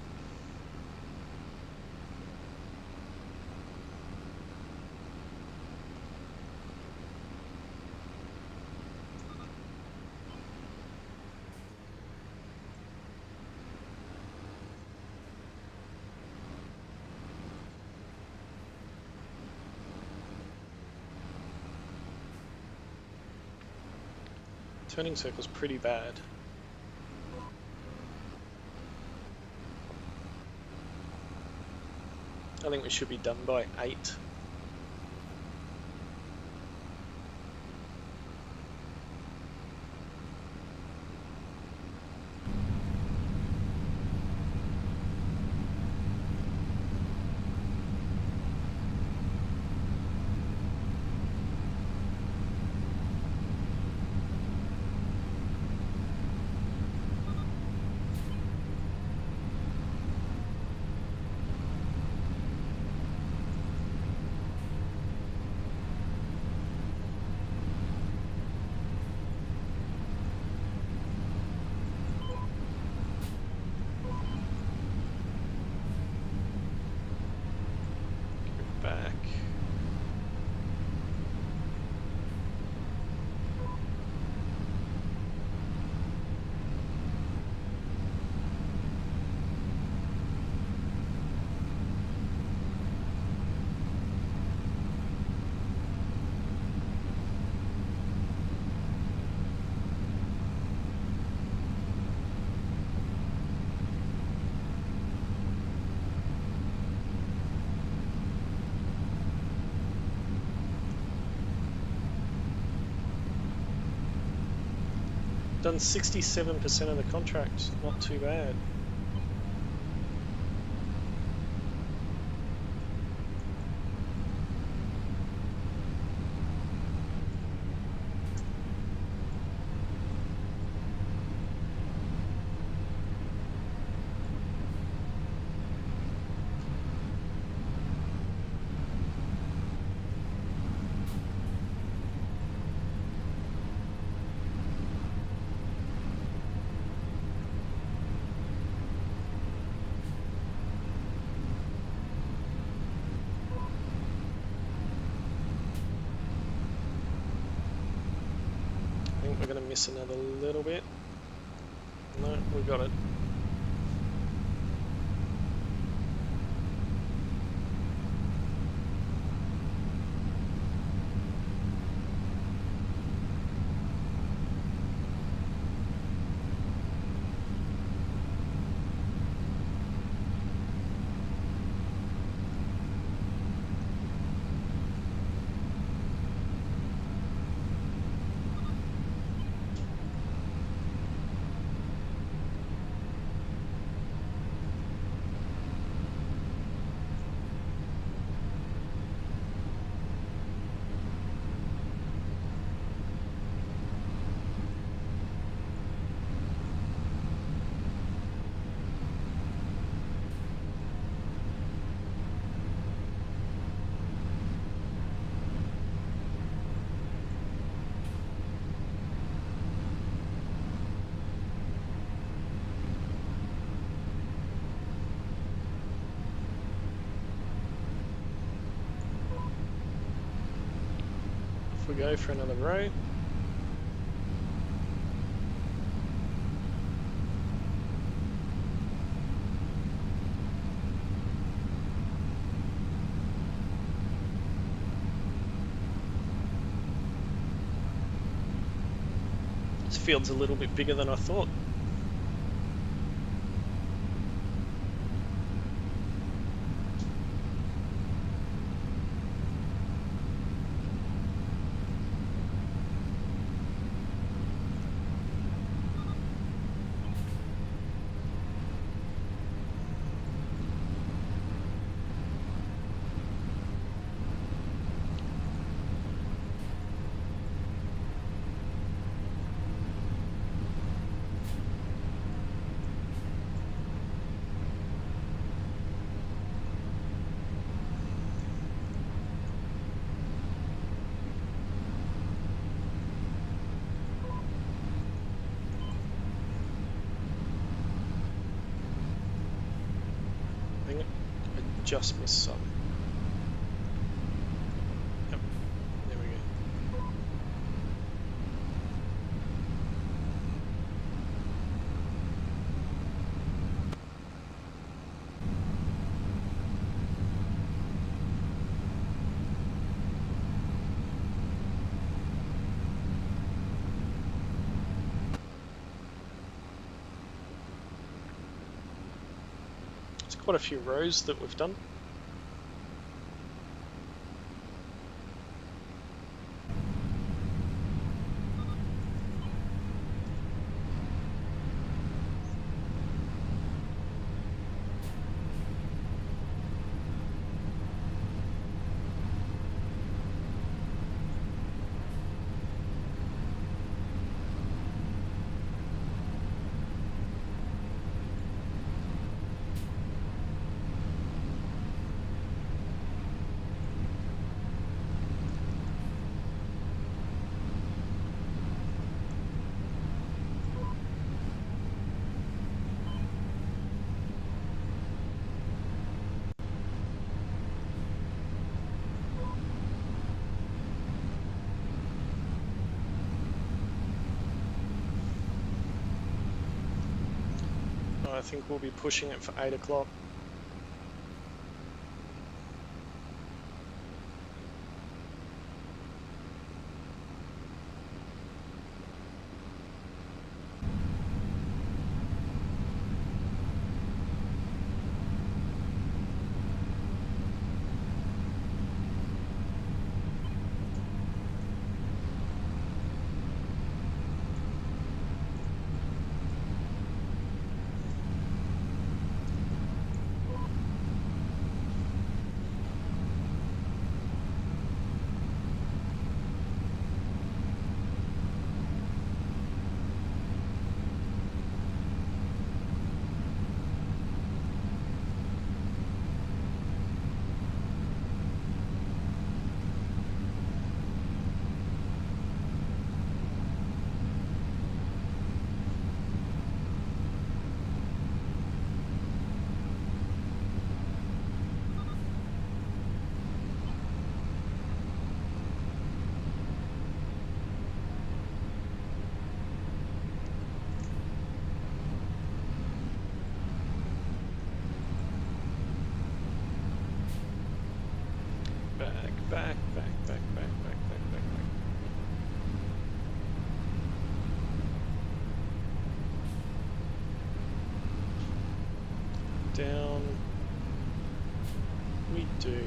Turning circle's pretty bad. I think we should be done by 8. Done 67% of the contract, not too bad. I think we're going to miss another little bit. No, we got it. Off we go for another row. This field's a little bit bigger than I thought. I think I just missed some. Yep, there we go. It's quite a few rows that we've done. I think we'll be pushing it for 8 o'clock. do.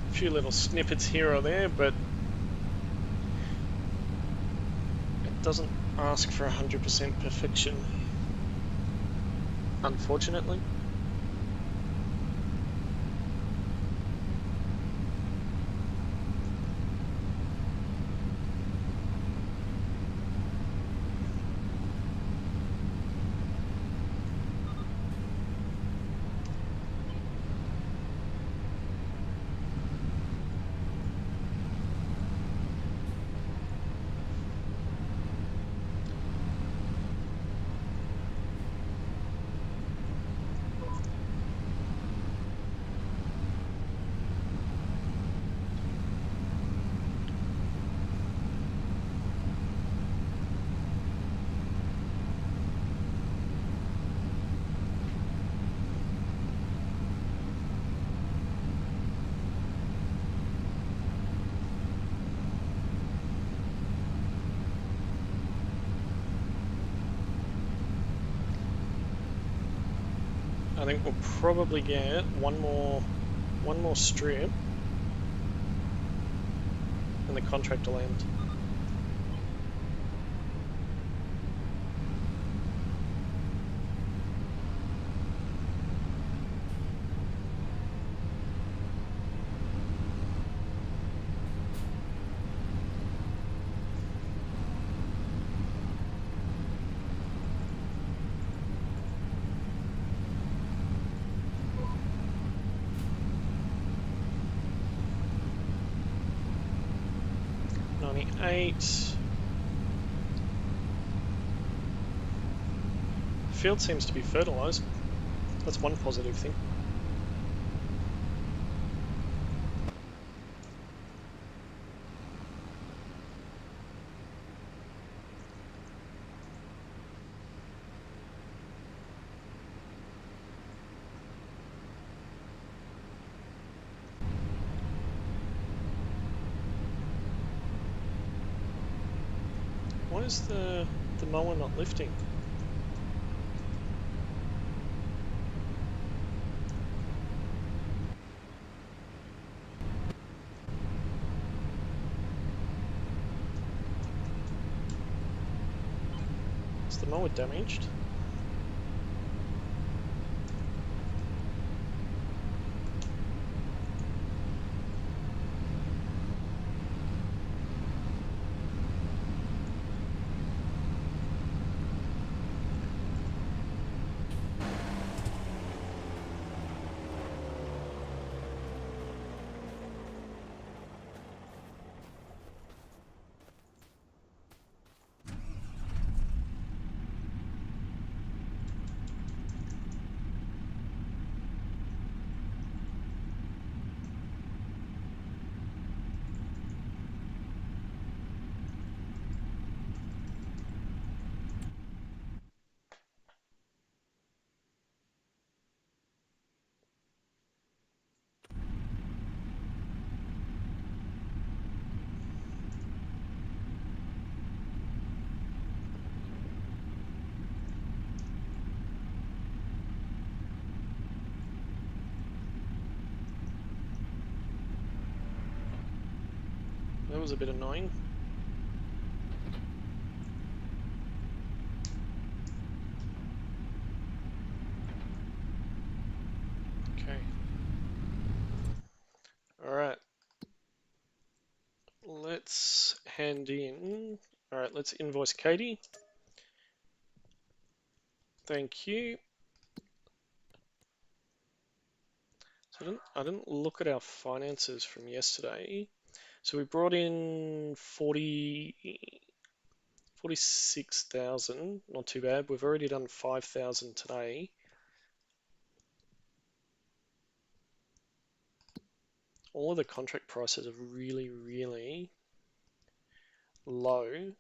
A few little snippets here or there, but it doesn't ask for 100% perfection, unfortunately. I think we'll probably get one more strip and the contract will end. Eight. The field seems to be fertilized. That's one positive thing. Why is the mower not lifting? Is the mower damaged? That was a bit annoying. Okay. Alright. Let's hand in. Alright, let's invoice Katie. Thank you. So I didn't look at our finances from yesterday. So we brought in 46,000, not too bad. We've already done 5,000 today. All of the contract prices are really, really low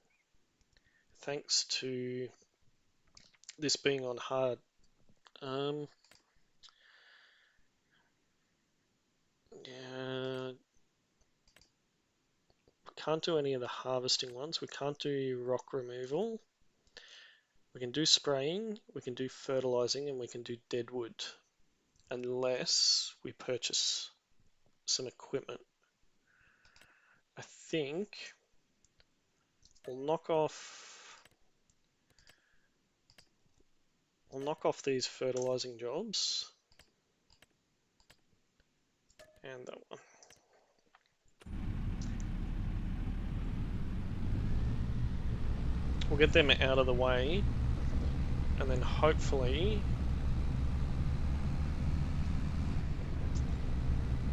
thanks to this being on hard. Yeah, can't do any of the harvesting ones. We can't do rock removal. We can do spraying, we can do fertilizing, and we can do deadwood, unless we purchase some equipment. I think we'll knock off these fertilizing jobs and that one. We'll get them out of the way, and then hopefully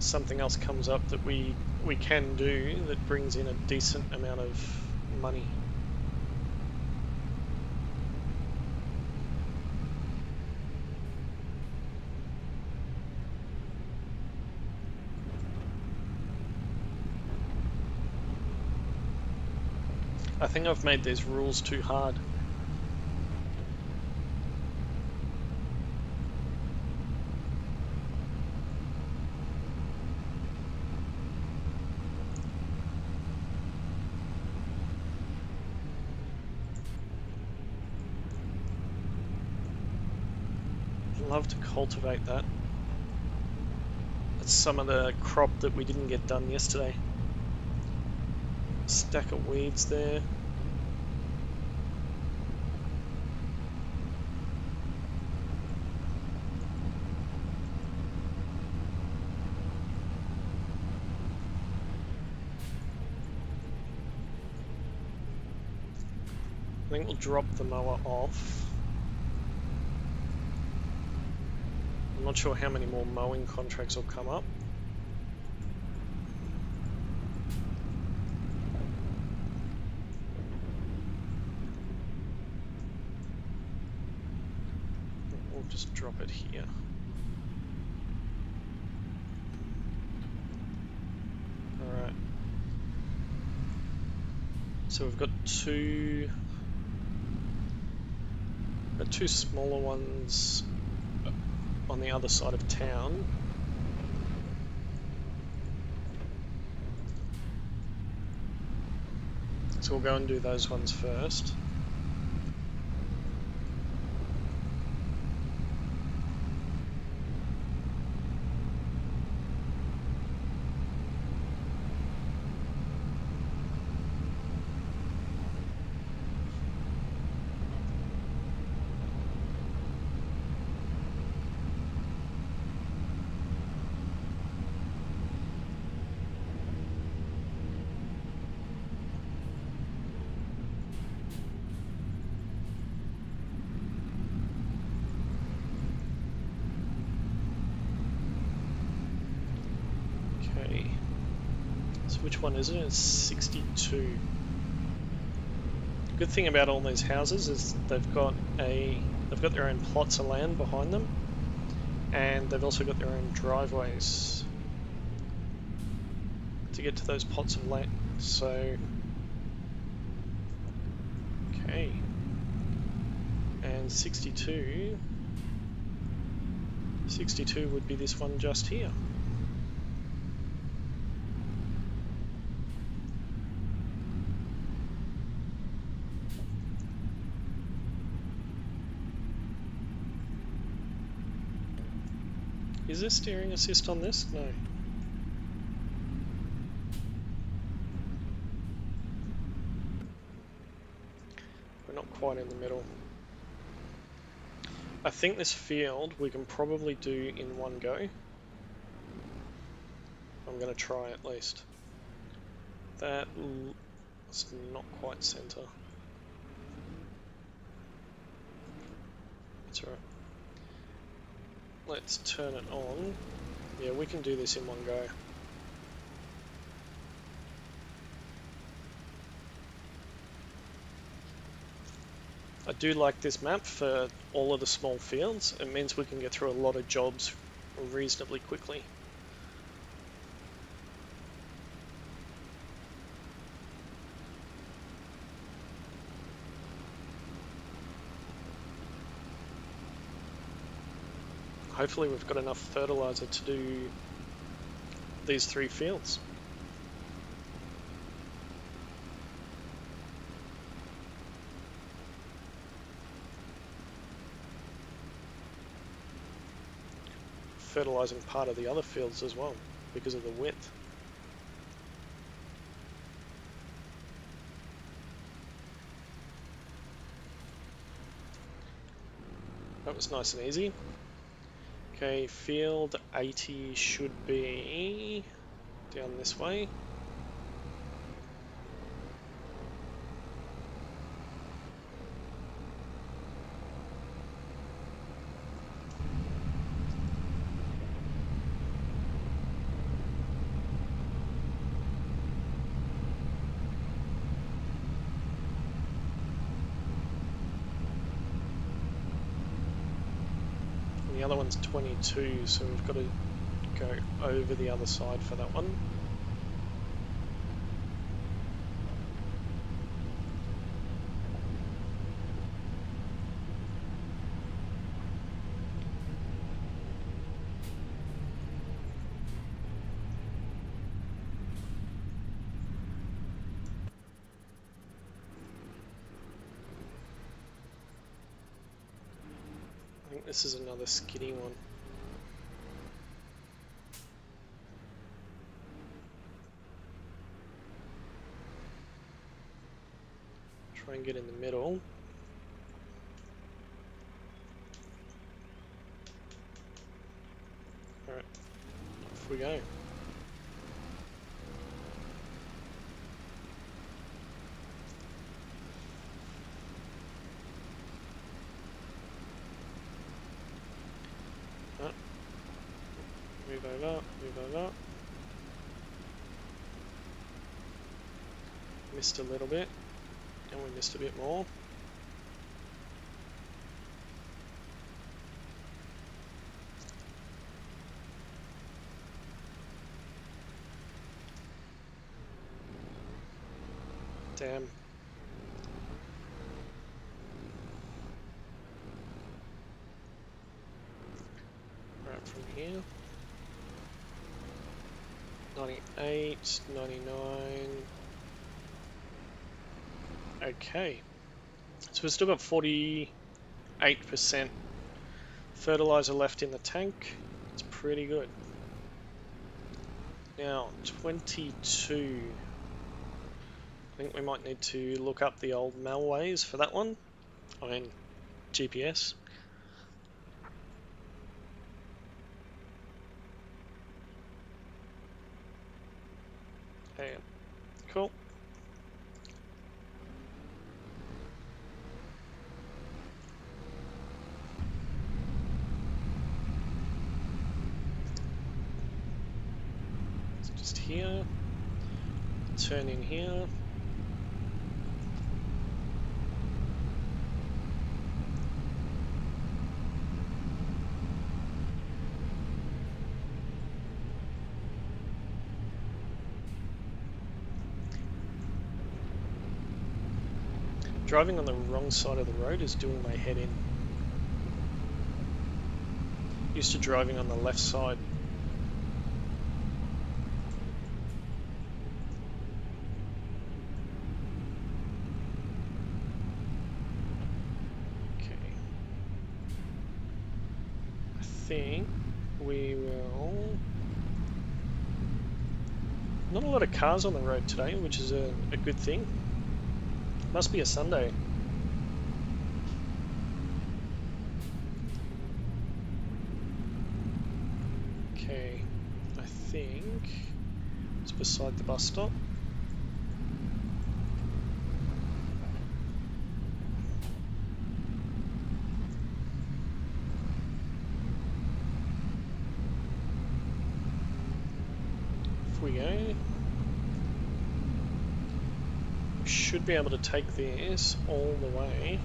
something else comes up that we can do that brings in a decent amount of money. I think I've made these rules too hard. I'd love to cultivate that. That's some of the crop that we didn't get done yesterday. Stack of weeds there. I think we'll drop the mower off. I'm not sure how many more mowing contracts will come up. We'll just drop it here. Alright. So we've got two smaller ones on the other side of town. So we'll go and do those ones first. So which one is it? It's 62. Good thing about all these houses is they've got their own plots of land behind them, and they've also got their own driveways to get to those plots of land. So okay, and 62 would be this one just here. Is there steering assist on this? No. We're not quite in the middle. I think this field we can probably do in one go. I'm going to try at least. That's not quite center. That's alright. Let's turn it on. Yeah, we can do this in one go. I do like this map for all of the small fields. It means we can get through a lot of jobs reasonably quickly. Hopefully we've got enough fertilizer to do these 3 fields. fertilizing part of the other fields as well because of the width. That was nice and easy. Okay, field 80 should be down this way. The other one's 22, so we've got to go over the other side for that one. I think this is another skinny one. Try and get in the middle. Alright, off we go. Move over, move over. Missed a little bit, and we missed a bit more. Damn. Right, from here. 98, 99. Okay. So we've still got 48% fertilizer left in the tank. It's pretty good. Now, 22. I think we might need to look up the old Malways for that one. I mean, GPS. Okay, cool. So just here, turn in here. Driving on the wrong side of the road is doing my head in. Used to driving on the left side. Okay. I think we will... Not a lot of cars on the road today, which is a good thing. Must be a Sunday. Okay, I think it's beside the bus stop. Off we go. Should be able to take this all the way.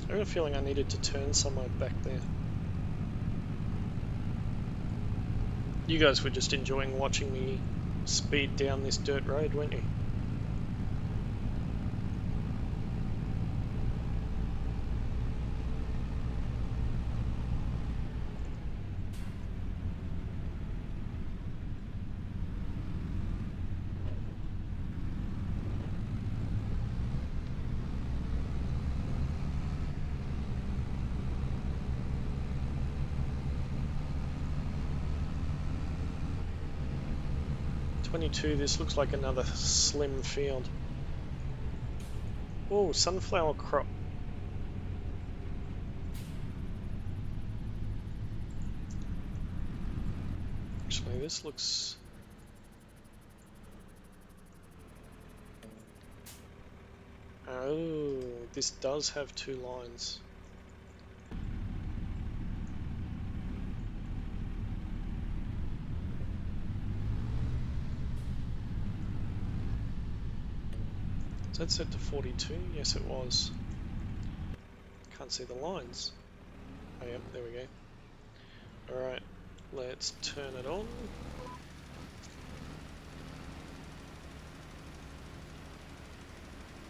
I have a feeling I needed to turn somewhere back there. You guys were just enjoying watching me speed down this dirt road, weren't you? This looks like another slim field. Oh, sunflower crop. Actually, this looks... Oh, this does have 2 lines. Is that set to 42? Yes, it was. Can't see the lines. Oh, yep, there we go. Alright, let's turn it on.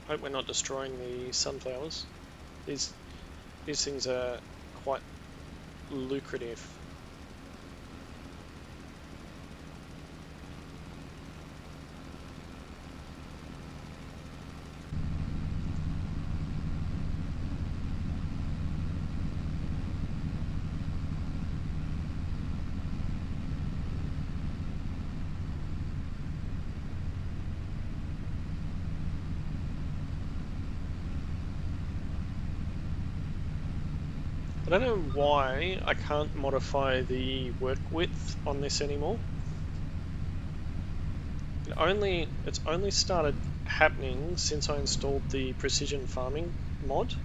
Hope we're not destroying the sunflowers. These things are quite lucrative. I don't know why I can't modify the work width on this anymore. It's only started happening since I installed the precision farming mod.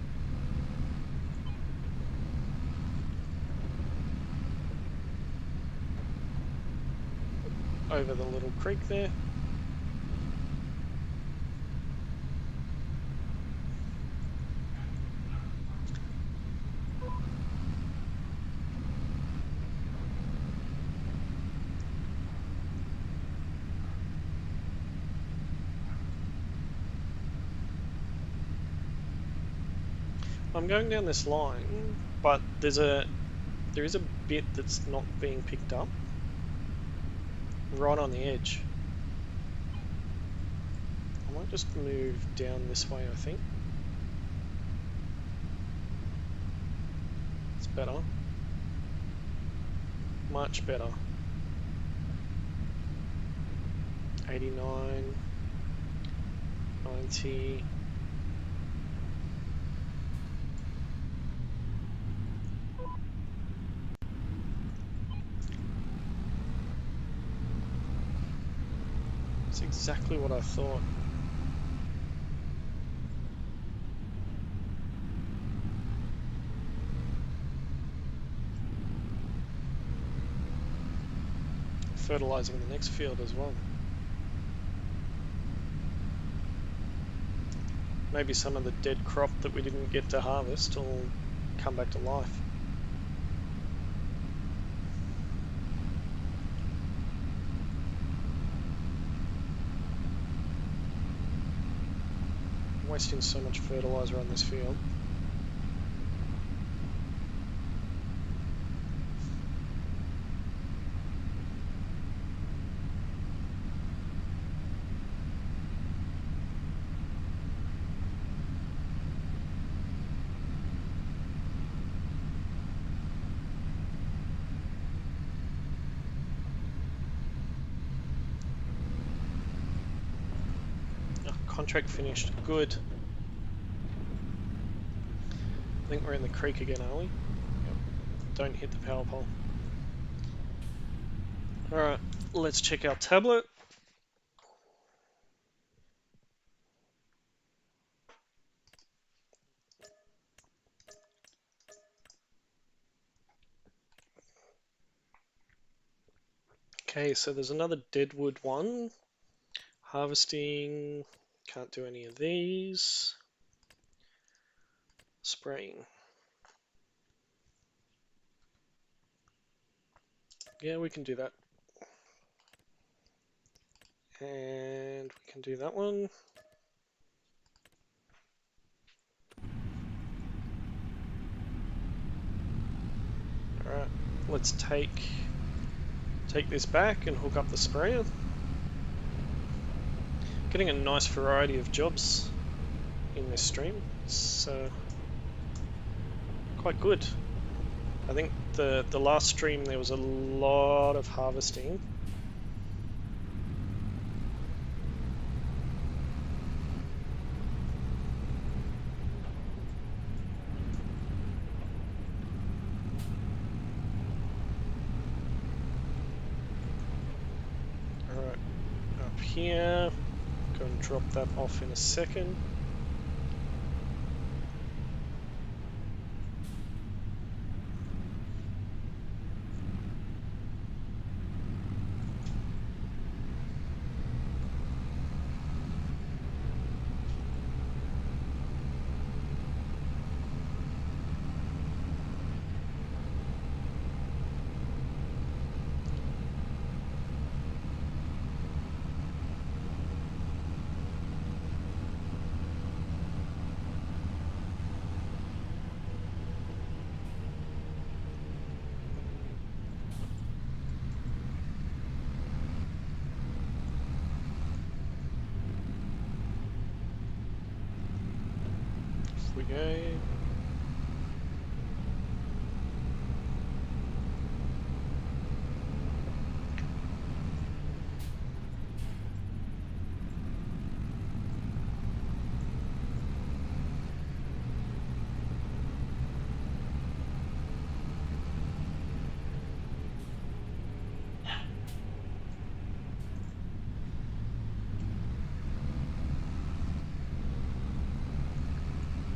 Over the little creek there. I'm going down this line, but there is a bit that's not being picked up right on the edge. I might just move down this way, I think. It's better. Much better. 89, 90. It's exactly what I thought. Fertilizing the next field as well. Maybe some of the dead crop that we didn't get to harvest will come back to life. I'm wasting so much fertilizer on this field. Contract finished. Good. I think we're in the creek again, are we? Yep. Don't hit the power pole. Alright, let's check our tablet. Okay, so there's another deadwood one. Harvesting, can't do any of these. spraying. Yeah, we can do that. And we can do that one. Alright, let's take this back and hook up the sprayer. Getting a nice variety of jobs in this stream. It's quite good. I think the last stream there was a lot of harvesting. Alright, up here. Go and drop that off in a second. Off we go.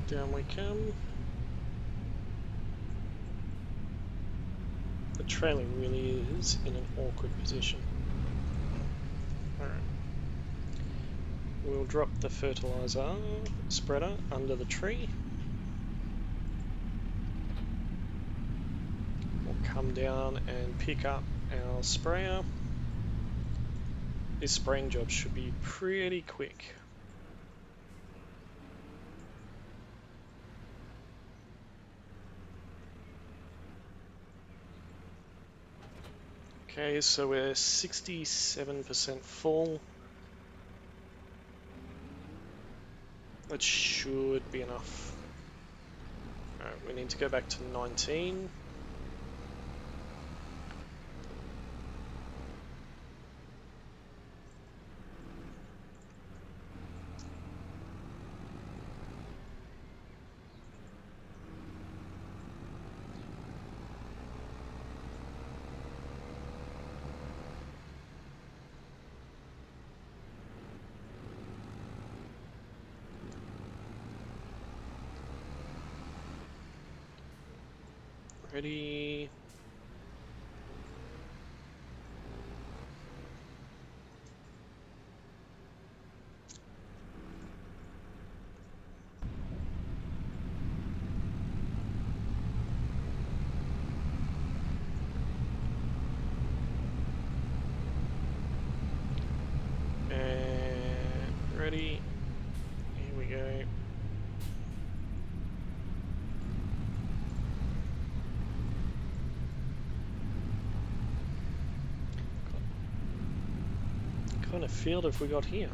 Down we come. The trailer really is in an awkward position. Alright. We'll drop the fertilizer spreader under the tree. We'll come down and pick up our sprayer. This spraying job should be pretty quick. Okay, so we're 67% full. That should be enough. Alright, we need to go back to 19. Ready. And ready. Here we go. What kind of field have we got here?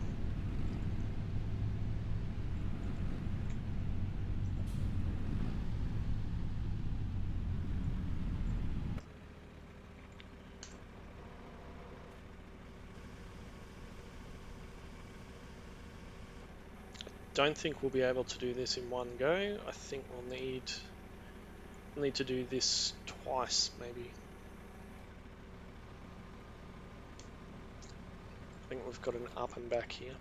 Don't think we'll be able to do this in one go. I think we'll need to do this twice, maybe. I think we've got an up and back here.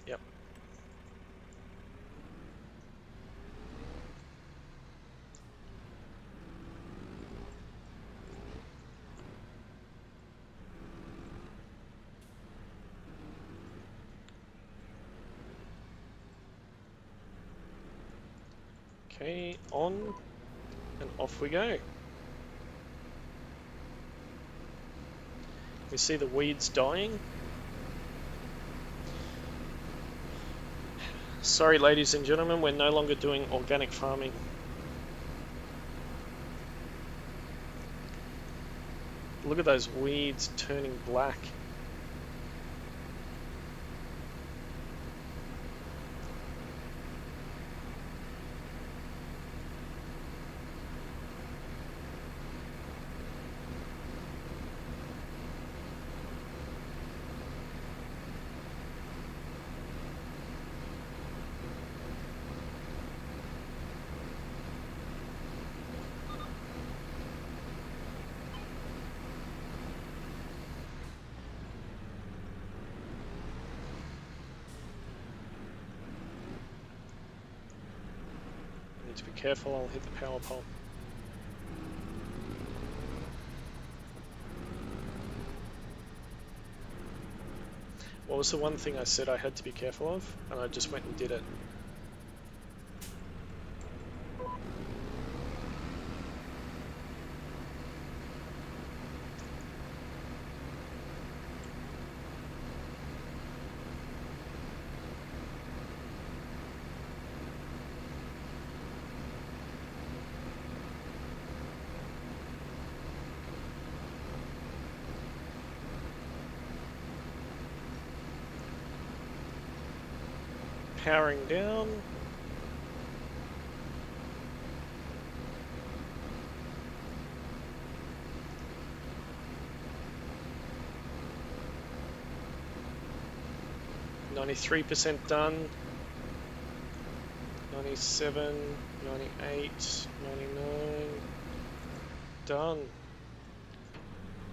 Yep. Okay, on and off we go. We see the weeds dying. Sorry, ladies and gentlemen, we're no longer doing organic farming. Look at those weeds turning black. I need to be careful, I'll hit the power pole. What was the one thing I said I had to be careful of? And I just went and did it. Powering down. %93 done. 97, 98, 99. Done.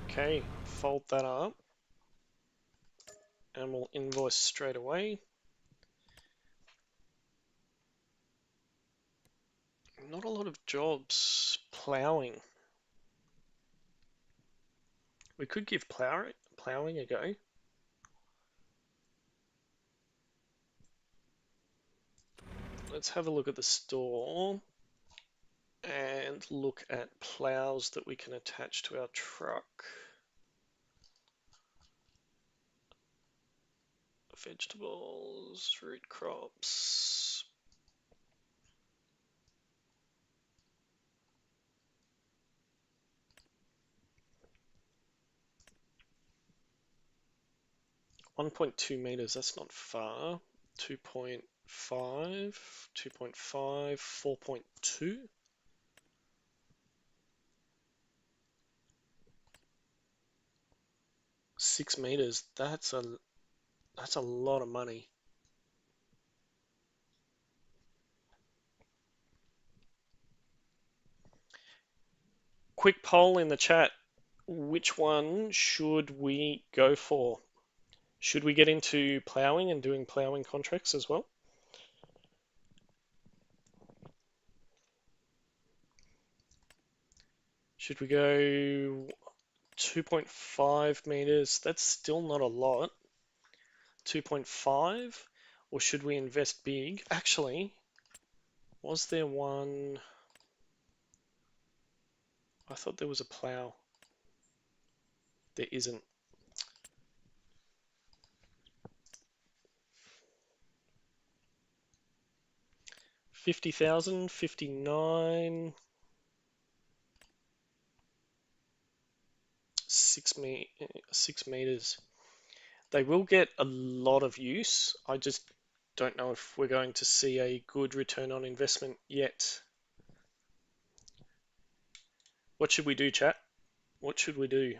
Okay, fold that up. And we'll invoice straight away. Not a lot of jobs ploughing. We could give ploughing a go. Let's have a look at the store and look at plows that we can attach to our truck. Vegetables, root crops. $1.2 meters, that's not far. 2.5, 2.5, 4.2. 6 meters, that's a lot of money. Quick poll in the chat. Which one should we go for? Should we get into ploughing and doing ploughing contracts as well? Should we go 2.5 meters? That's still not a lot. 2.5? Or should we invest big? Actually, was there one? I thought there was a plough. There isn't. 50,000, 59, 6 meters. They will get a lot of use. I just don't know if we're going to see a good return on investment yet. What should we do, chat? What should we do?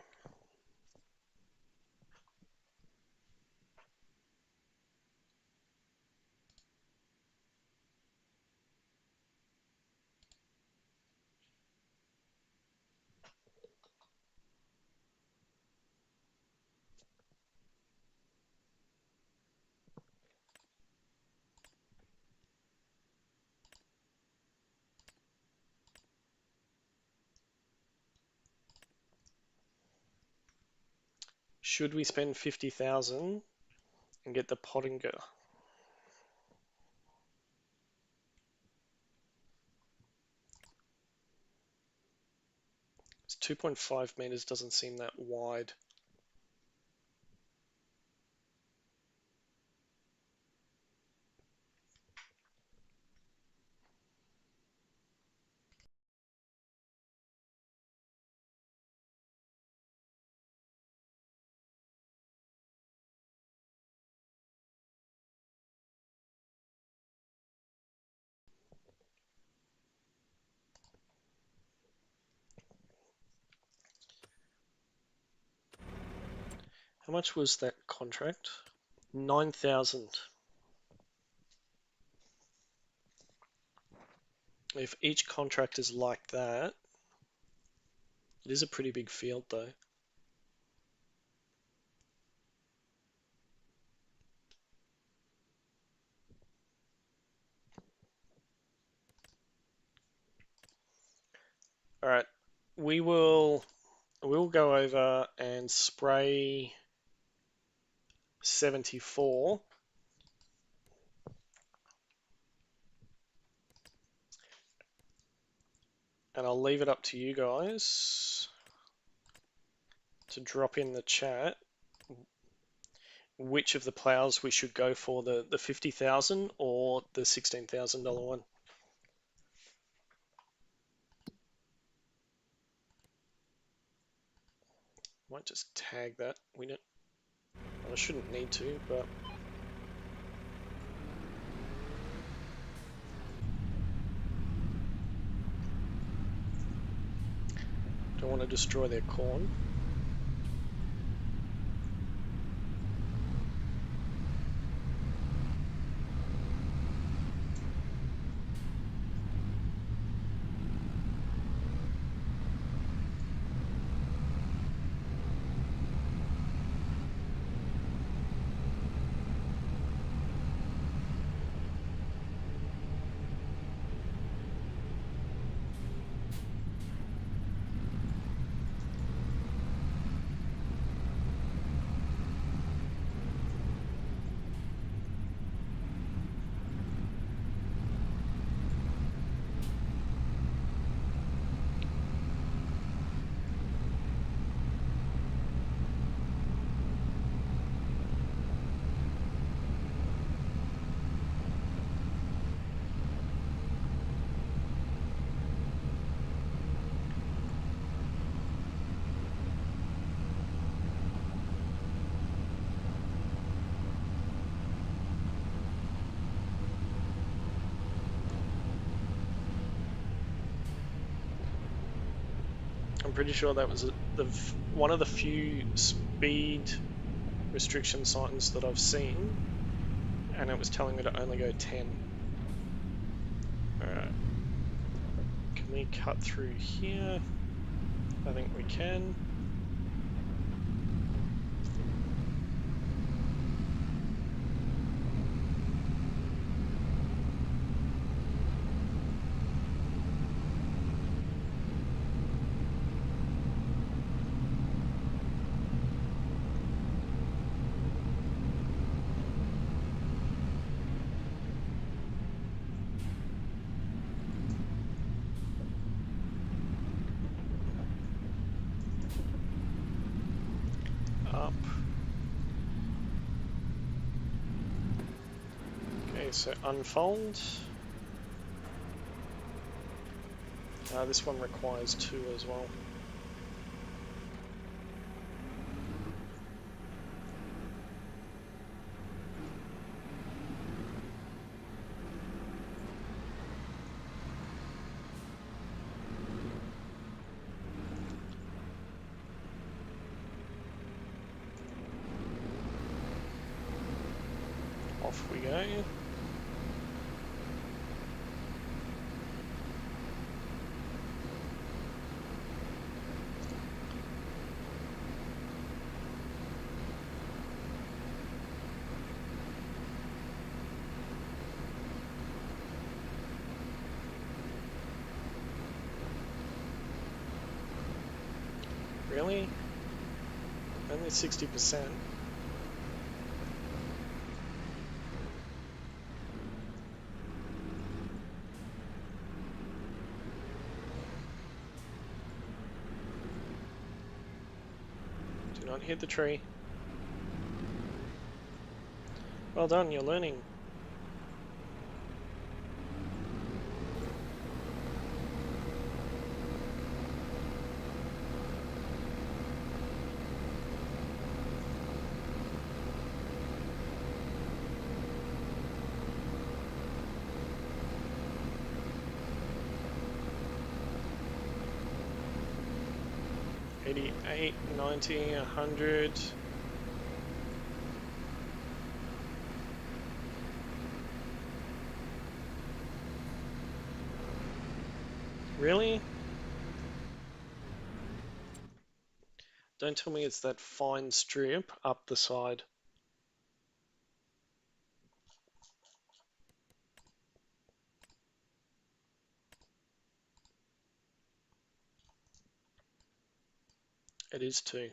Should we spend 50,000 and get the pottinger? 2.5 meters doesn't seem that wide. How much was that contract? 9,000. If each contract is like that, it is a pretty big field though. All right, we'll go over and spray 74, and I'll leave it up to you guys to drop in the chat which of the plows we should go for, the 50,000 or the $16,000 one. Might just tag that. We don't. I shouldn't need to, but don't want to destroy their corn. I'm pretty sure that was one of the few speed restriction signs that I've seen, and it was telling me to only go 10. Alright. Can we cut through here? I think we can. Up. Okay, so unfold. This one requires 2 as well. Off we go. Really? Only 60%. Do not hit the tree. Well done, you're learning. $88, $90, $100. Really? Don't tell me it's that fine strip up the side. It is too.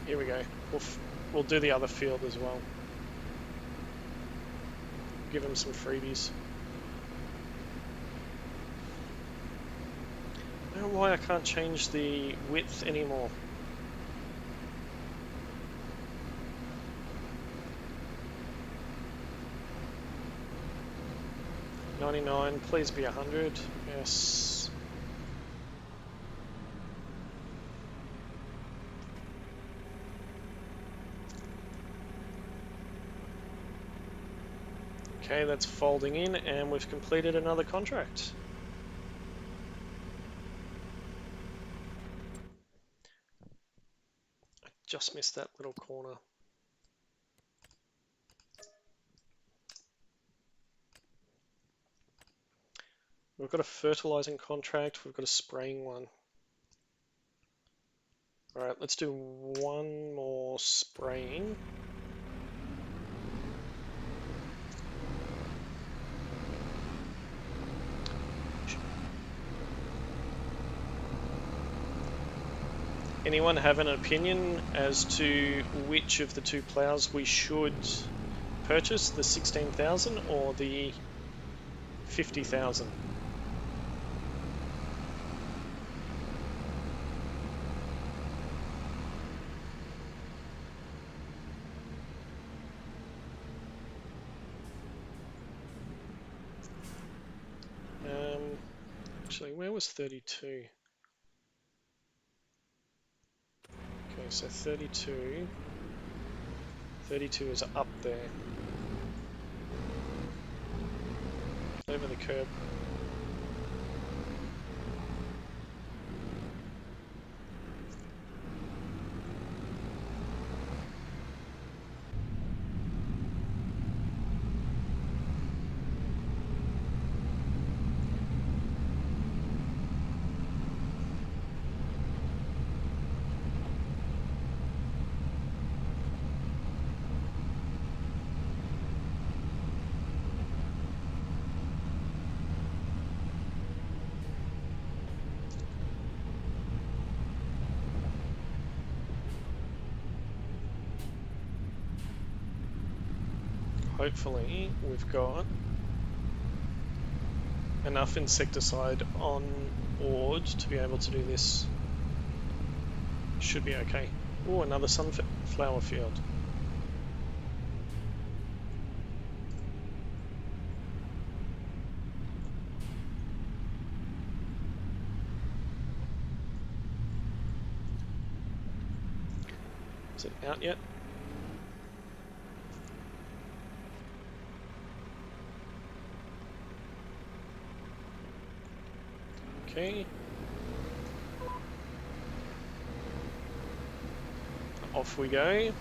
Here we go. We'll do the other field as well. Give him some freebies. I don't know why I can't change the width anymore. $99, please be $100. Yes. Okay, that's folding in, and we've completed another contract. I just missed that little corner. We've got a fertilizing contract, we've got a spraying one. All right, let's do one more spraying. Anyone have an opinion as to which of the two plows we should purchase, the 16,000 or the 50,000? Actually, where was 32? Okay, so 32 is up there, over the curb. Hopefully we've got enough insecticide on board to be able to do this. Should be okay. Oh, another sunflower field. Is it out yet? Okay. Off we go.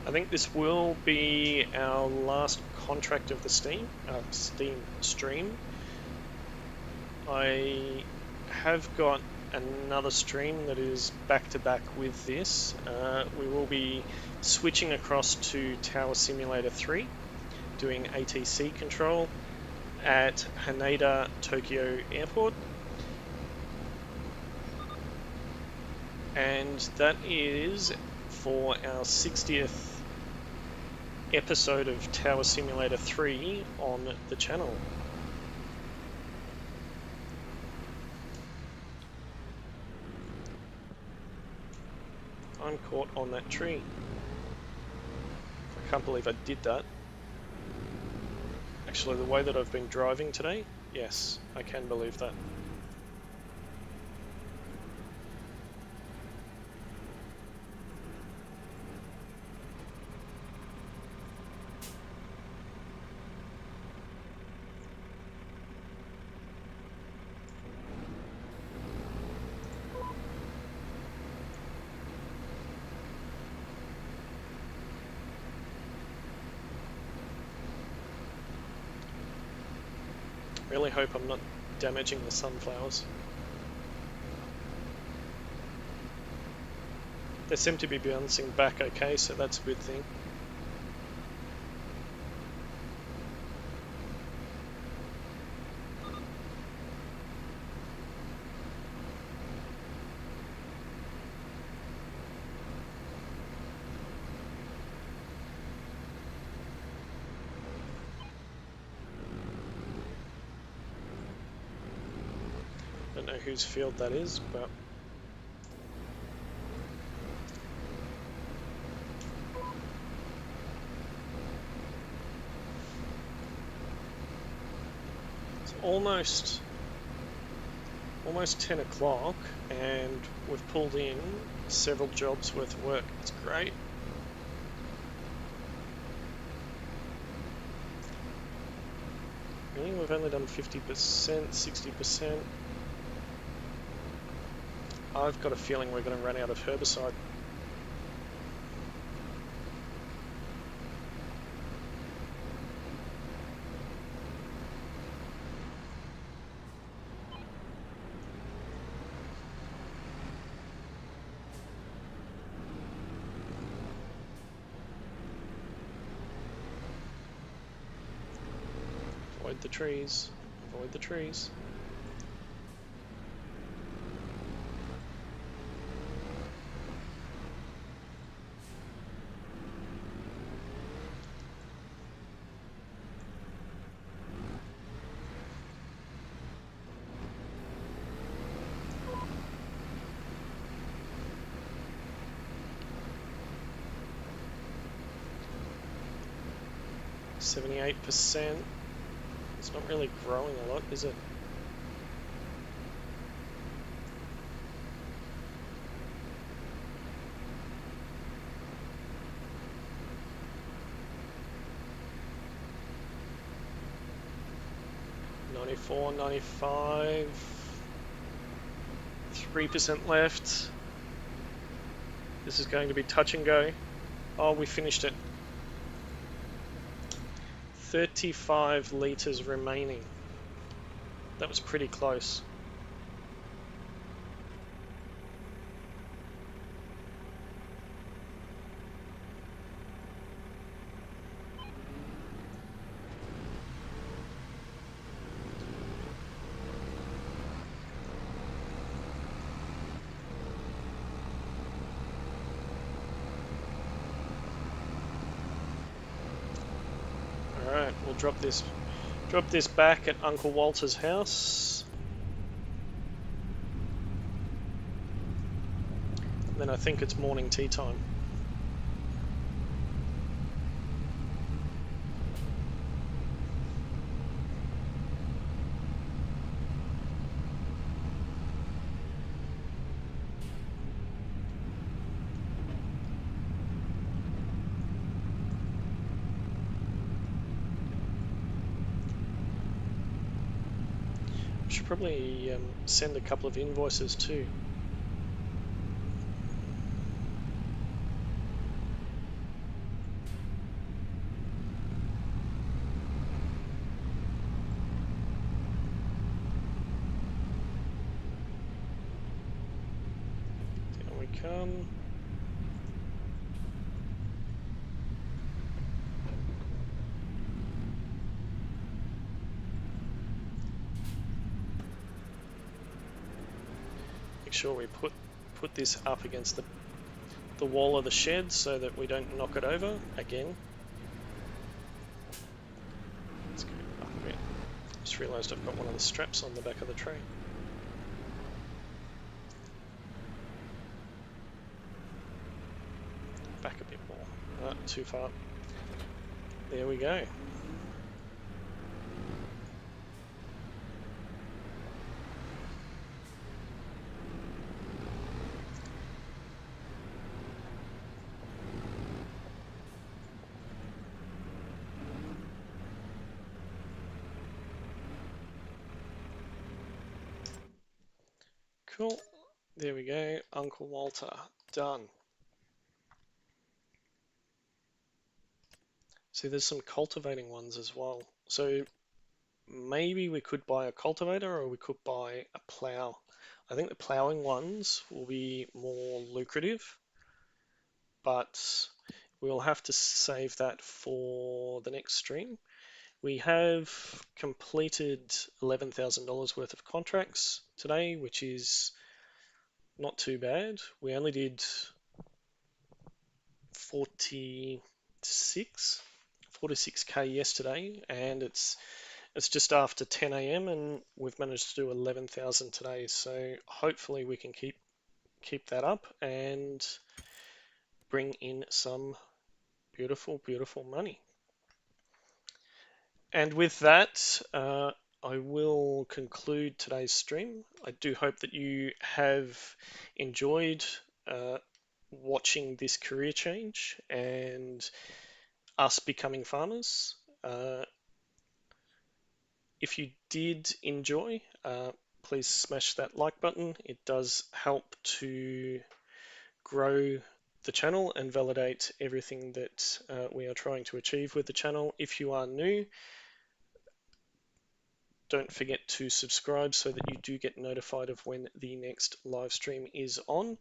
I think this will be our last contract of the stream. I have got another stream that is back to back with this. We will be switching across to Tower Simulator 3, doing ATC control at Haneda Tokyo Airport. And that is for our 60th episode of Tower Simulator 3 on the channel. I'm caught on that tree. I can't believe I did that. Actually, the way that I've been driving today, yes, I can believe that. Really hope I'm not damaging the sunflowers. They seem to be bouncing back okay, so that's a good thing. Don't know whose field that is, but it's almost 10 o'clock and we've pulled in several jobs worth of work. It's great. Really, we've only done 50%, 60%. I've got a feeling we're going to run out of herbicide. Avoid the trees. Avoid the trees. %. It's not really growing a lot, is it? $94, $95, 3% left. This is going to be touch and go. Oh, we finished it. 35 litres remaining. That was pretty close. Alright, we'll drop this back at Uncle Walter's house. And then I think it's morning tea time. Should probably send a couple of invoices too. come. Make sure we put this up against the wall of the shed so that we don't knock it over again. Let's go up a bit. Just realised I've got one of the straps on the back of the tray. Back a bit more. Too far. There we go. Cool. There we go. Uncle Walter. Done. See, there's some cultivating ones as well. So maybe we could buy a cultivator or we could buy a plow. I think the plowing ones will be more lucrative, but we'll have to save that for the next stream. We have completed $11,000 worth of contracts today, which is not too bad. We only did 46k yesterday, and it's just after 10 a.m. and we've managed to do 11,000 today. So hopefully we can keep that up and bring in some beautiful, beautiful money. And with that, I will conclude today's stream. I do hope that you have enjoyed watching this career change and us becoming farmers. If you did enjoy, please smash that like button. It does help to grow the channel and validate everything that we are trying to achieve with the channel. If you are new, don't forget to subscribe so that you do get notified of when the next live stream is on.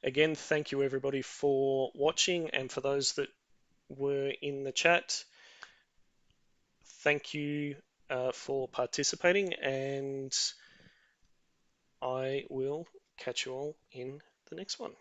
Again, thank you everybody for watching, and for those that were in the chat, thank you for participating, and I will catch you all in the next one.